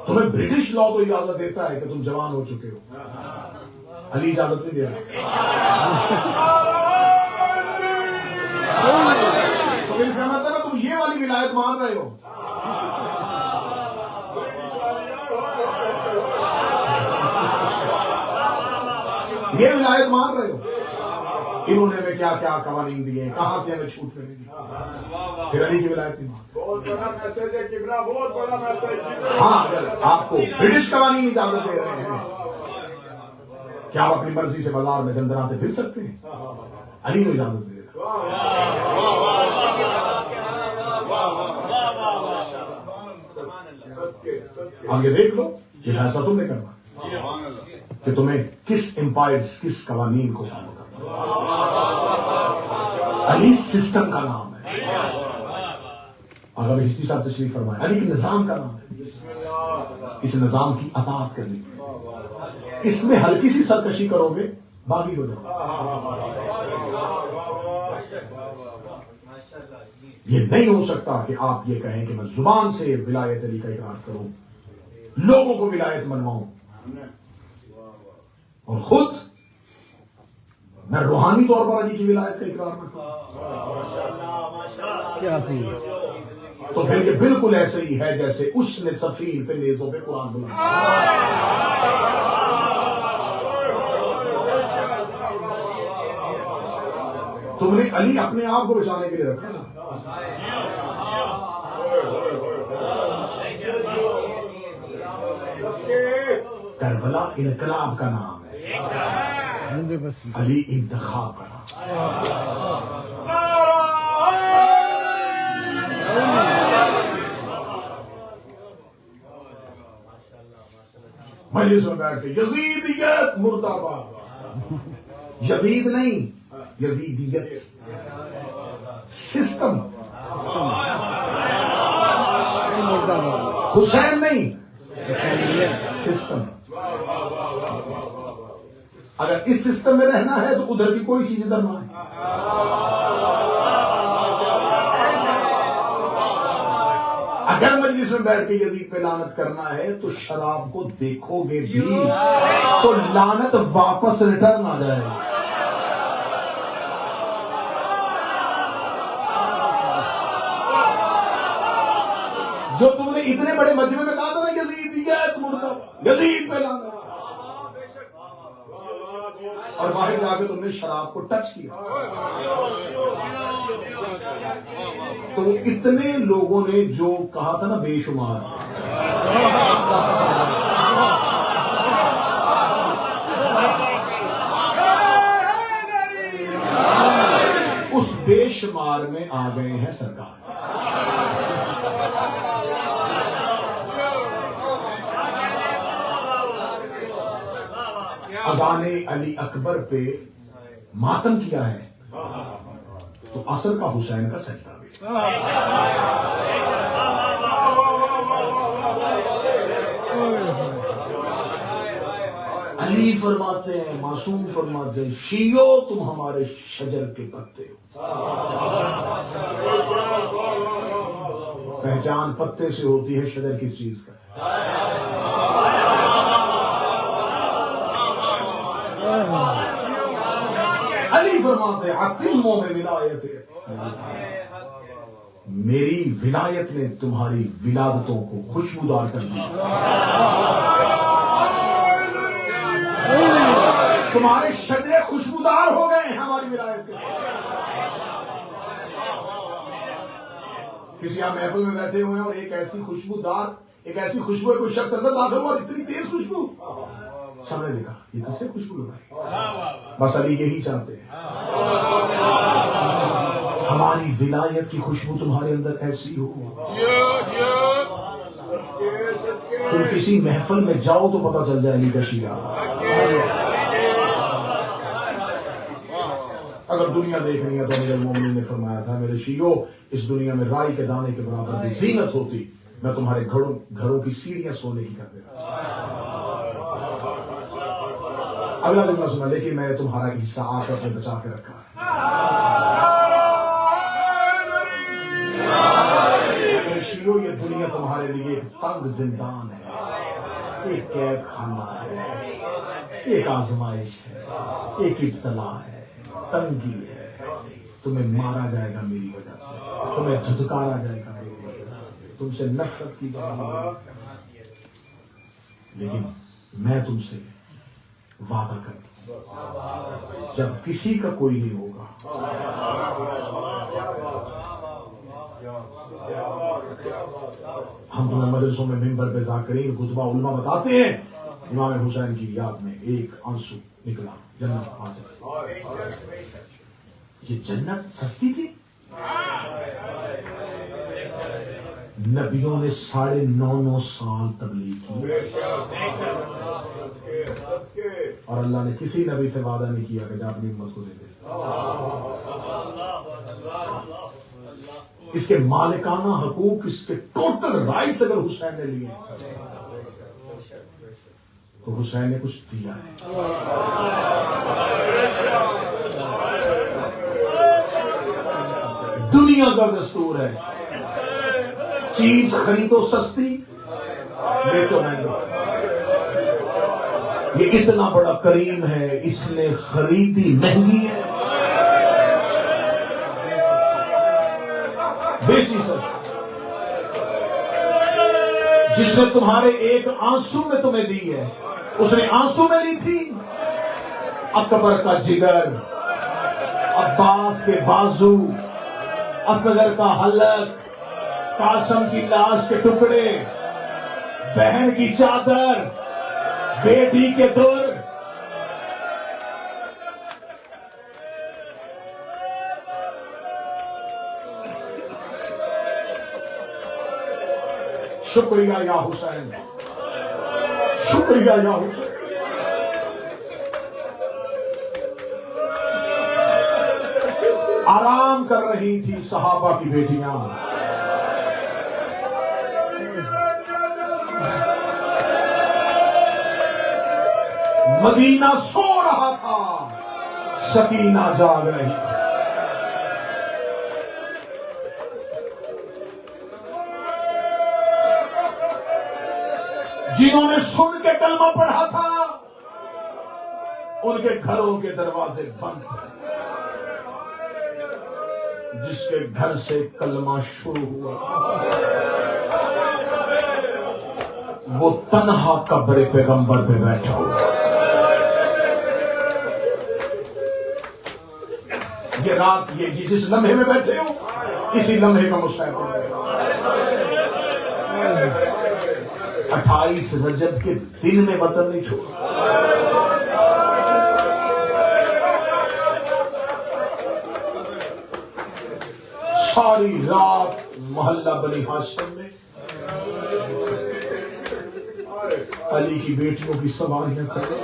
تمہیں برٹش لا تو اجازت دیتا ہے کہ تم جوان ہو چکے ہو، علی اجازت نہیں دے رہا. تو میری سمجھتا ہے تم یہ والی ولایت مان رہے ہو. یہ ولایت مان رہے ہو. انہوں نے ہمیں کیا کیا قوانین دیے ہیں، کہاں سے ہمیں چھوٹ ملے گی؟ پھر علی کی ولایت نہیں مان. ہاں اگر آپ کو برٹش قوانین اجازت دے رہے ہیں کیا آپ اپنی مرضی سے بازار میں دندناتے پھر سکتے ہیں؟ علی کو اجازت دے رہے. اب یہ دیکھ لو، یہ فیصلہ تم نے کرنا کہ تمہیں کس امپائر کس قوانین کو فالو کرنا. علی سسٹم کا نام ہے. اگر ہسٹری صاحب تشریف فرمائے، علی کے نظام کا نام ہے. اس نظام کی اطاعت کرنی، اس میں ہلکی سی سرکشی کرو گے باغی ہو جاؤ. یہ نہیں ہو سکتا کہ آپ یہ کہیں کہ میں زبان سے ولایت علی کا اقرار کروں، لوگوں کو ولایت منواؤں، اور خود میں روحانی طور پر علی کی ولایت کا اقرار نہ کروں. تو پھر یہ بالکل ایسے ہی ہے جیسے اس نے سفیر پہ نیزوں پہ قرآن بلایا. تم نے علی اپنے آپ کو بچانے کے لیے رکھا نا. کربلا انقلاب کا نام ہے. بس علی انتخاب کرا. مجلس میں بیٹھ کے یزیدیت مرد آباد. یزید نہیں، یزیدیت سسٹم. حسین نہیں، سسٹم. اگر اس سسٹم میں رہنا ہے تو ادھر کی کوئی چیز ادھر نہ ہے. اگر مجلس میں بیٹھ کے یزید پہ لعنت کرنا ہے تو شراب کو دیکھو گے بھی تو لعنت واپس ریٹرن آ جائے گا. جو تم نے اتنے بڑے مجمع میں کہا تھا نا یزیدیت مردہ، یزید پہ لعنت، اور باہر جا کے تم نے شراب کو ٹچ کیا تو وہ اتنے لوگوں نے جو کہا تھا نا بے شمار، اس بے شمار میں آ گئے ہیں سرکار. اذان علی اکبر پہ ماتم کیا ہے تو اثر کا حسین کا سجدہ بھی. علی فرماتے ہیں، معصوم فرماتے ہیں، شیعو تم ہمارے شجر کے پتے ہو. پہچان پتے سے ہوتی ہے، شجر کس چیز کا؟ علی فرماتے ہیں اتموا میں ولایت ہے، میری ولایت نے تمہاری ولادتوں کو خوشبودار کر دیا. تمہارے شجرے خوشبودار ہو گئے ہیں ہماری ولایت کے ساتھ. کسی یہاں محفل میں بیٹھے ہوئے ہیں اور ایک ایسی خوشبو ہے، کوئی شخص اندر داخل ہوا، اتنی تیز خوشبو، سب نے دیکھا یہ کس سے خوشبو لگائی. بس علی یہی چاہتے ہیں، ہماری ولایت کی خوشبو تمہارے اندر ایسی ہو. تم کسی محفل میں جاؤ تو پتہ چل جائے علی کا شیعہ. اگر دنیا دیکھنی ہے تو امیر المومنین نے فرمایا تھا، میرے شیعوں اس دنیا میں رائی کے دانے کے برابر بھی زینت ہوتی، میں تمہارے گھروں کی سیڑھیاں سونے کی کر دیتا. اگلا جملہ سنا، لیکن میں نے تمہارا حصہ آخرت میں بچا کے رکھا ہے. میرے شیعوں یہ دنیا تمہارے لیے ایک تنگ زندان ہے، ایک قید خانہ ہے، ایک آزمائش ہے، ایک ابتلا ہے، تنگی ہے. تمہیں مارا جائے گا میری وجہ سے، تمہیں دھتکارا جائے گا میری وجہ سے، تم سے نفرت کی جائے گی، لیکن میں تم سے وعدہ کرتا ہوں جب کسی کا کوئی نہیں ہوگا، ہم تمہیں مجلسوں میں ممبر پہ ذاکرین خطبہ علماء بتاتے ہیں، امام حسین کی یاد میں ایک آنسو نکلا، جنت آ جائے. یہ جنت سستی تھی؟ نبیوں نے 9.5 سال تبلیغ کی اور اللہ نے کسی نبی سے وعدہ نہیں کیا کہ جا اپنی امت کو دے دے. اس کے مالکانہ حقوق، اس کے ٹوٹل رائٹس اگر حسین نے لیے تو حسین نے کچھ دیا ہے. دنیا کا دستور ہے، چیز خریدو سستی، بیچو مہنگا. یہ اتنا بڑا کریم ہے، اس نے خریدی مہنگی ہے، بیچی سستی. جس نے تمہارے ایک آنسو میں تمہیں دی ہے، اس نے آنسو میں لی تھی. اکبر کا جگر، عباس کے بازو، اصغر کا حلق، قاسم کی لاش کے ٹکڑے، بہن کی چادر، بیٹی کے در، شکریہ یا حسین، شکریہ یا حسین۔ آرام کر رہی تھی صحابہ کی بیٹیاں، مدینہ سو رہا تھا، سکینہ جاگ رہی تھی۔ جنہوں نے سن کے کلمہ پڑھا تھا ان کے گھروں کے دروازے بند تھے، جس کے گھر سے کلمہ شروع ہوا وہ تنہا قبر پیغمبر پہ بیٹھا ہوا۔ یہ رات یہ جس لمحے میں بیٹھے ہو اسی لمحے کا مشاہدہ ہے۔ 28 رجب کے دن میں وطن نہیں چھوڑا، ساری رات محلہ بنی ہاشم میں علی کی بیٹیوں کی سواریاں کھڑی،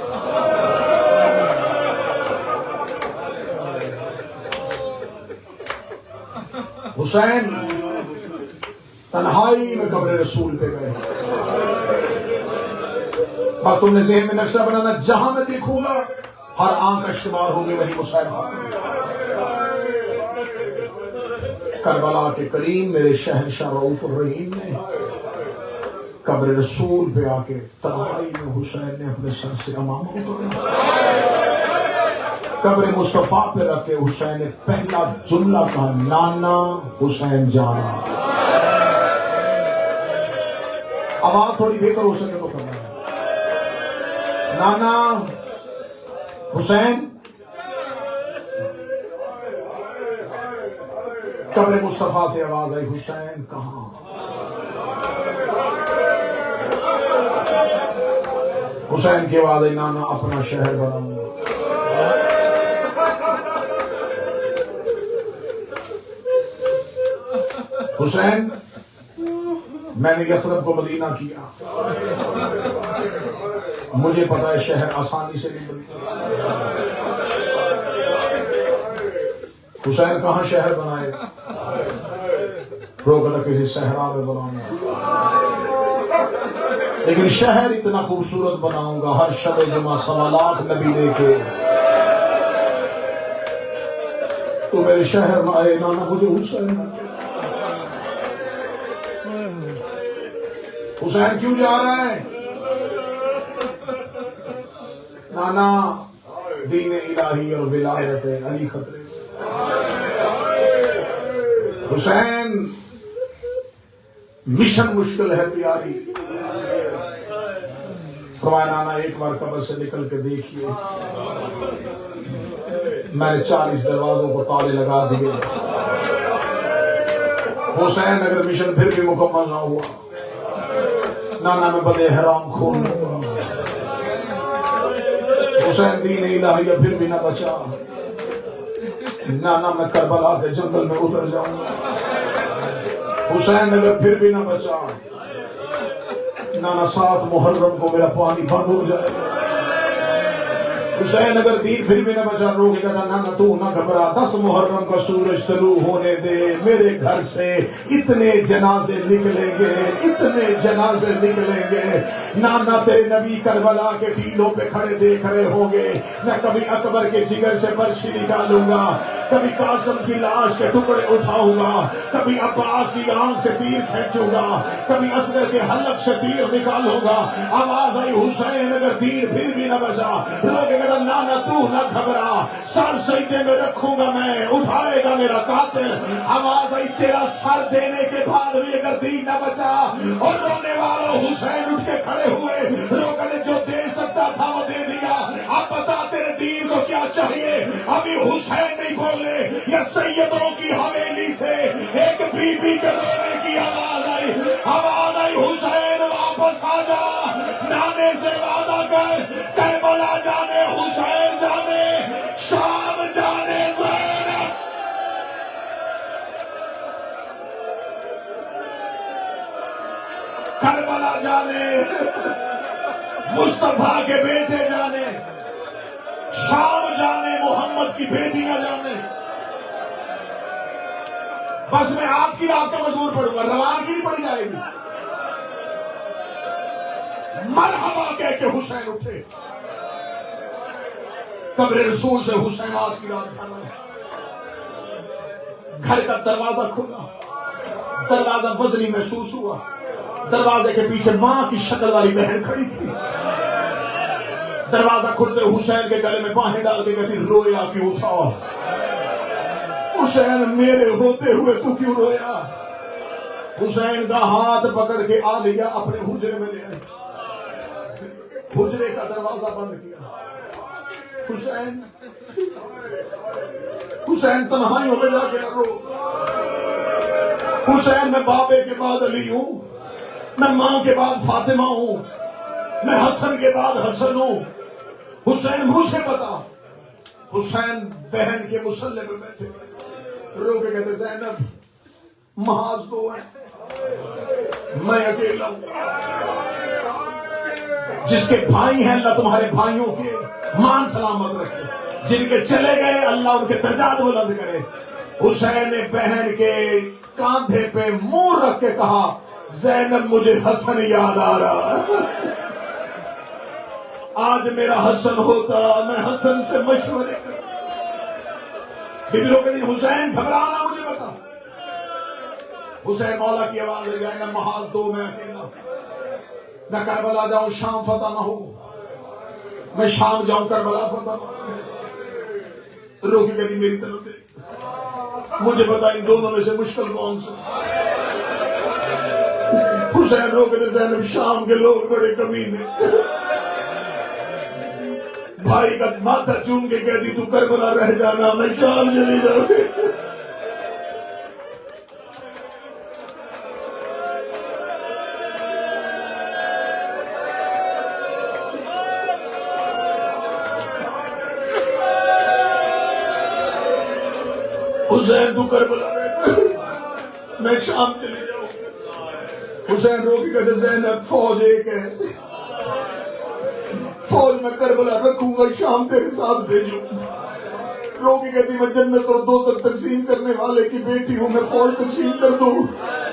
حسین تنہائی میں قبر رسول پہ گئے۔ بات تم نے ذہن میں نقشہ بنانا، جہاں میں دیکھوں گا ہر آنکھ کا شمار ہوگی وہی مصیبہ۔ کربلا کے کریم میرے شہنشاہ رؤوف الرحیم نے قبر رسول پہ آ کے تنہائی میں حسین نے اپنے سر سے امامہ اتارا، قبر مصطفیٰ پہ رکھ کے حسین نے پہلا جملہ کہا، نانا حسین جانا۔ آواز تھوڑی بہتر ہو سکے تو کرنا ہے، نانا حسین۔ قبر مصطفیٰ سے آواز آئی، حسین کہاں؟ حسین کی آواز آئی، نانا اپنا شہر بناؤں گا۔ حسین میں نے یثرب کو مدینہ کیا، مجھے پتا ہے شہر آسانی سے نہیں بنتا۔ حسین کہاں شہر بنائے؟ روکتا کسی صحرا میں بناؤں گا، لیکن شہر اتنا خوبصورت بناؤں گا ہر شب جمعہ 1.25 لاکھ نبی لے کے تو میرے شہر میں آئے، نانا مجھے حسین حسین کیوں جا رہا ہے؟ نانا دین الہی اور ولایت علی خطرے۔ حسین مشن مشکل ہے تیاری۔ فرمایا نانا ایک بار قبر سے نکل کے دیکھیے، میں نے 40 دروازوں کو تالے لگا دیے۔ حسین اگر مشن پھر بھی مکمل نہ ہوا، نانا میں بدے حرام کھول لوں گا۔ حسین دین الہیہ پھر بھی نہ بچا، نانا میں کربلا کے جنگل میں اتر جاؤں گا۔ حسین اگر پھر بھی نہ بچا، نانا 7 محرم کو میرا پانی بند ہو جائے گا۔ حسین اگر دین پھر بھی نہ بچا، روکے گا نانا تو نہ گھبرا، 10 محرم کا سورج طلوع ہونے دے، میرے گھر سے اتنے جنازے نکلیں گے، اتنے جنازے نکلیں گے، نانا تیرے نبی کربلا کے ٹیلوں پہ کھڑے دیکھ رہے ہوں گے، میں کبھی اکبر کے جگر سے برشی نکالوں گا، کبھی قاسم کی لاش کے ٹکڑے اٹھاؤں گا، کبھی عباس کی آنکھ سے تیر کھینچوں گا، کبھی اصغر کے حلق سے تیر نکالوں گا۔ آواز آئی حسین اگر تیر پھر بھی نہ بچا، روکے گا نانا تو نہ گھبرا، سر سجدے میں رکھوں گا میں، اٹھائے گا میرا قاتل۔ آواز آئی تیرا سر دینے کے بعد بھی اگر دین نہ بچا، اور رونے والوں حسین اٹھ کے کھڑے ہوئے، روکے جو دے سکتا تھا وہ دے دیا، اب بتا تیرے دین کو کیا چاہیے؟ ابھی حسین نہیں بولے، یا سیدوں کی حویلی سے ایک بی بی کے رونے کی آواز آئی حسین واپس آ جا، نانے سے وعدہ کر، کربلا جانے حسین جانے، شام جانے زینب۔ جانے، مصطفیٰ کے بیٹے جانے، شام جانے، محمد کی بیٹیاں جانے. بس میں آج کی رات کا مزمور پڑھوں گا، روان کی نہیں پڑھی جائے گی. مرحبا کہہ کے حسین اٹھے، قبر رسول سے حسین آج کی رات کھانا ہے. گھر کا دروازہ کھلا، دروازہ وزنی محسوس ہوا. دروازے کے پیچھے ماں کی شکل والی بہن کھڑی تھی. دروازہ کھلتے حسین کے گلے میں باہیں ڈال کے کہتی رویا کیوں تھا؟ حسین میرے ہوتے ہوئے تو کیوں رویا؟ حسین کا ہاتھ پکڑ کے آ لیا، اپنے حجرے میں لے آئے، حجرے کا دروازہ بند کیا. حسین تنہائیوں میں جا کے نہ رو. حسین میں بابے کے بعد علی ہوں، میں ماں کے بعد فاطمہ ہوں، میں حسن کے بعد حسن ہوں. حسین مجھے بتا. حسین بہن کے مسلح میں بیٹھے رو کے کہتے زینب محاذ دو ہے، میں اکیلا ہوں. جس کے بھائی ہیں اللہ تمہارے بھائیوں کے مان سلامت رکھے، جن کے چلے گئے اللہ ان کے درجات بلند کرے. حسین نے بہن کے کاندھے پہ منہ رکھ کے کہا زینب مجھے حسن یاد آ رہا ہے. آج میرا حسن ہوتا میں حسن سے مشورے کرتا. حسین گھبرانا مجھے بتا. حسین مولا کی آواز لے جائے گا محاذ دو میں اکیلا، میں کربلا جاؤں شام فتح نہ ہو، میں شام جاؤں کربلا فتح نہ ہو. روکی کہتی میری طرف دیکھ، مجھے بتا ان دونوں میں سے مشکل کون سا؟ حسین رو کے زینب شام کے لوگ بڑے کمینے. بھائی کا ماتھا چوم کے کہتی تو کربلا رہ جانا، میں شام چلی جاؤں گی. حسین تو کربلا رہتا میں شام چلی جاؤں. حسین رو کے کہتے زینب فوج ایک ہے، فوج میں کربلا رکھوں گا، شام تیرے ساتھ بھیجوں. رو کے کہتی میں جنت اور دوزخ تقسیم کرنے والے کی بیٹی ہوں، میں فوج تقسیم کر دوں.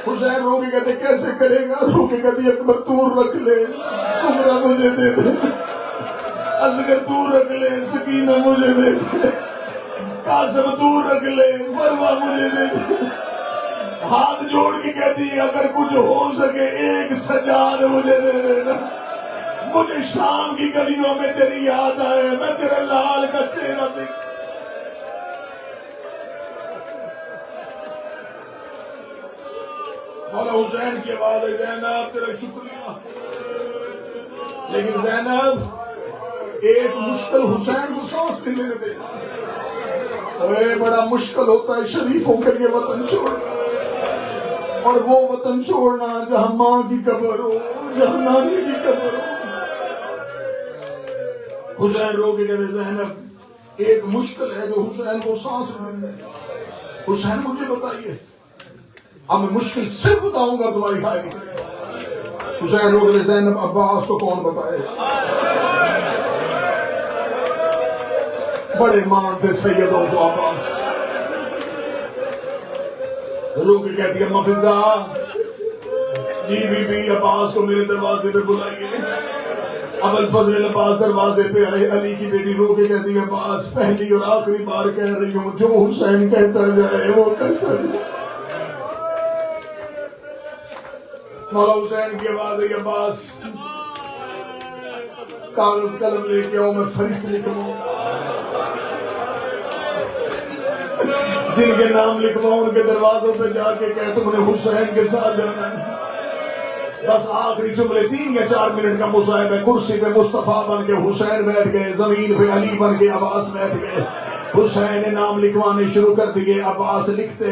حسین رو کے کہتے کیسے کرے گا؟ رو کے کہتی اکبر تور رکھ لے، کمرہ مجھے دے دے، اصغر تور رکھ لے، سکینہ مجھے دے دے، قاسم دور رکھ لے، مروہ مجھے دے دے. ہاتھ جوڑ کے کہتی اگر کچھ ہو سکے ایک سجاد مجھے دے دینا. مجھے شام کی گلیوں میں تیری یاد آئے، میں تیرے لال کا چہرہ دیکھ. مولا حسین کی آواز ہے زینب تیرا شکریہ، لیکن زینب ایک مشکل حسین کو سانس نہیں لینے دے. بڑا مشکل ہوتا ہے شریفوں کے لیے وطن چھوڑنا، اور وہ وطن چھوڑنا جہاں ماں کی قبر ہو، جہاں نانی کی قبر ہو. حسین رو کے کہتے زینب ایک مشکل ہے جو حسین کو سانس لینے دے. حسین مجھے بتائیے، اب میں مشکل صرف بتاؤں گا تمہاری خیر. حسین رو کے زینب عباس کو کون بتائے؟ بڑے مانتے سیدوں کو عباس. رو کے کہتی ہے مفضا جی بی بی عباس کو میرے دروازے پہ بلائیے. اب الفضل عباس دروازے پہ آئے. علی کی بیٹی رو کے کہتی ہے عباس پہلی اور آخری بار کہہ رہی ہوں جو حسین کہتا جائے وہ کرتا جائے. مولا حسین کی آواز ہے عباس کاغذ قلم لے کے آؤ، میں فہرست لکھواؤں. جن کے نام لکھواؤں ان کے دروازوں پہ جا کے کہ تم نے حسین کے ساتھ جانا ہے. بس آخری جملے 3 یا 4 منٹ کا مصاحبہ. کرسی پہ مصطفیٰ بن کے حسین بیٹھ گئے، زمین پہ علی بن کے عباس بیٹھ گئے. حسین نے نام لکھوانے شروع کر دیے. عباس لکھتے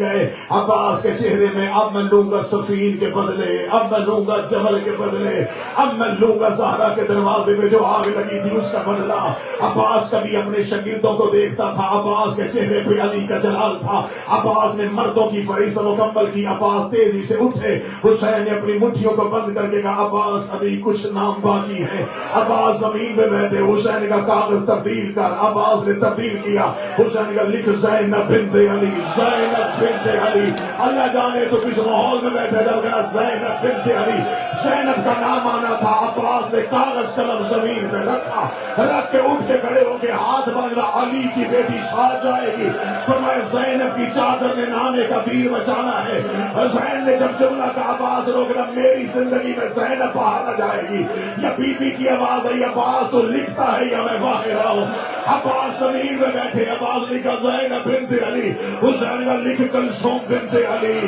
گئے. عباس کے چہرے میں اب میں لوں گا سفیر کے بدلے, اب میں لوں گا جمل کے بدلے, اب میں لوں گا زہرا کے دروازے میں جو آگ لگی تھی اس کا بدلہ. عباس کبھی اپنے شاگردوں کو دیکھتا تھا, عباس کے چہرے پہ علی کا جلال تھا. عباس نے مردوں کی فریضہ مکمل کی. عباس تیزی سے اٹھے. حسین نے اپنی مٹھیوں کو بند کر کے کہا عباس ابھی کچھ نام باقی ہے. عباس زمین پہ بیٹھے. حسین کا کاغذ تبدیل کر. عباس نے تبدیل کیا. حسین کا لکھ زینب بنت علی, زینب بنت علی. اللہ جانے تو کس ماحول میں بیٹھے جب کہا زینب بنت علی. زینب کا نام آنا تھا. عباس نے کاغذ قلم زمین پہ رکھا, رکھ کے اٹھ کے کھڑے ہو کے ہاتھ باندھا, علی کی بیٹی ساتھ جائے گی. فرمایا زینب کی چادر نے نانے کا تیر بچانا ہے. حسین نے جب جملہ کا عباس روکا, میری زندگی میں زینب باہر نہ جائے گی. یا بی بی کی آواز ہے, عباس تو لکھتا ہے یا میں باہر آؤں. عباس زمین میں بیٹھے. عباس لکھا زینب بنت علی. حسین کا لکھ کلثوم بنت علی.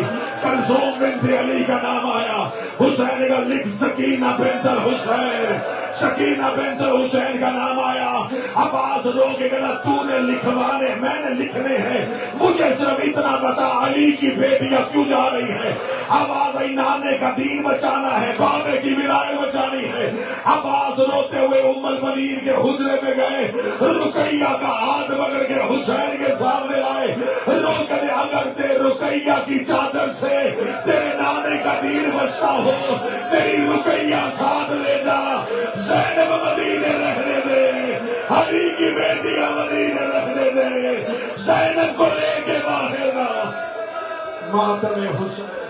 کلثوم بنت علی کا نام آیا. حسین کا لکھ سکینہ بنت الحسین. سکینہ بنت حسین کا نام آیا. عباس رو کے کہا تو نے لکھوانے, میں نے لکھنے ہیں, مجھے صرف اتنا بتا علی کی بیٹیاں کیوں جا رہی ہیں. عباس نانے کا دین بچانا ہے, بابے کی ولایت بچانی ہے. عباس روتے ہوئے ام المنین کے حجرے میں گئے. رقیہ کا ہاتھ پکڑ کے حسین کے سامنے لائے. رو کے اگر تے رقیہ کی چادر سے تیرے نانے کا دین بچتا ہو, میری رقیہ ساتھ لے جا. زینب مدینے رہنے دے, علی کی بیٹیاں مدینے رہنے دے. زینب کو لے کے باہر نہ. ماتم حسین.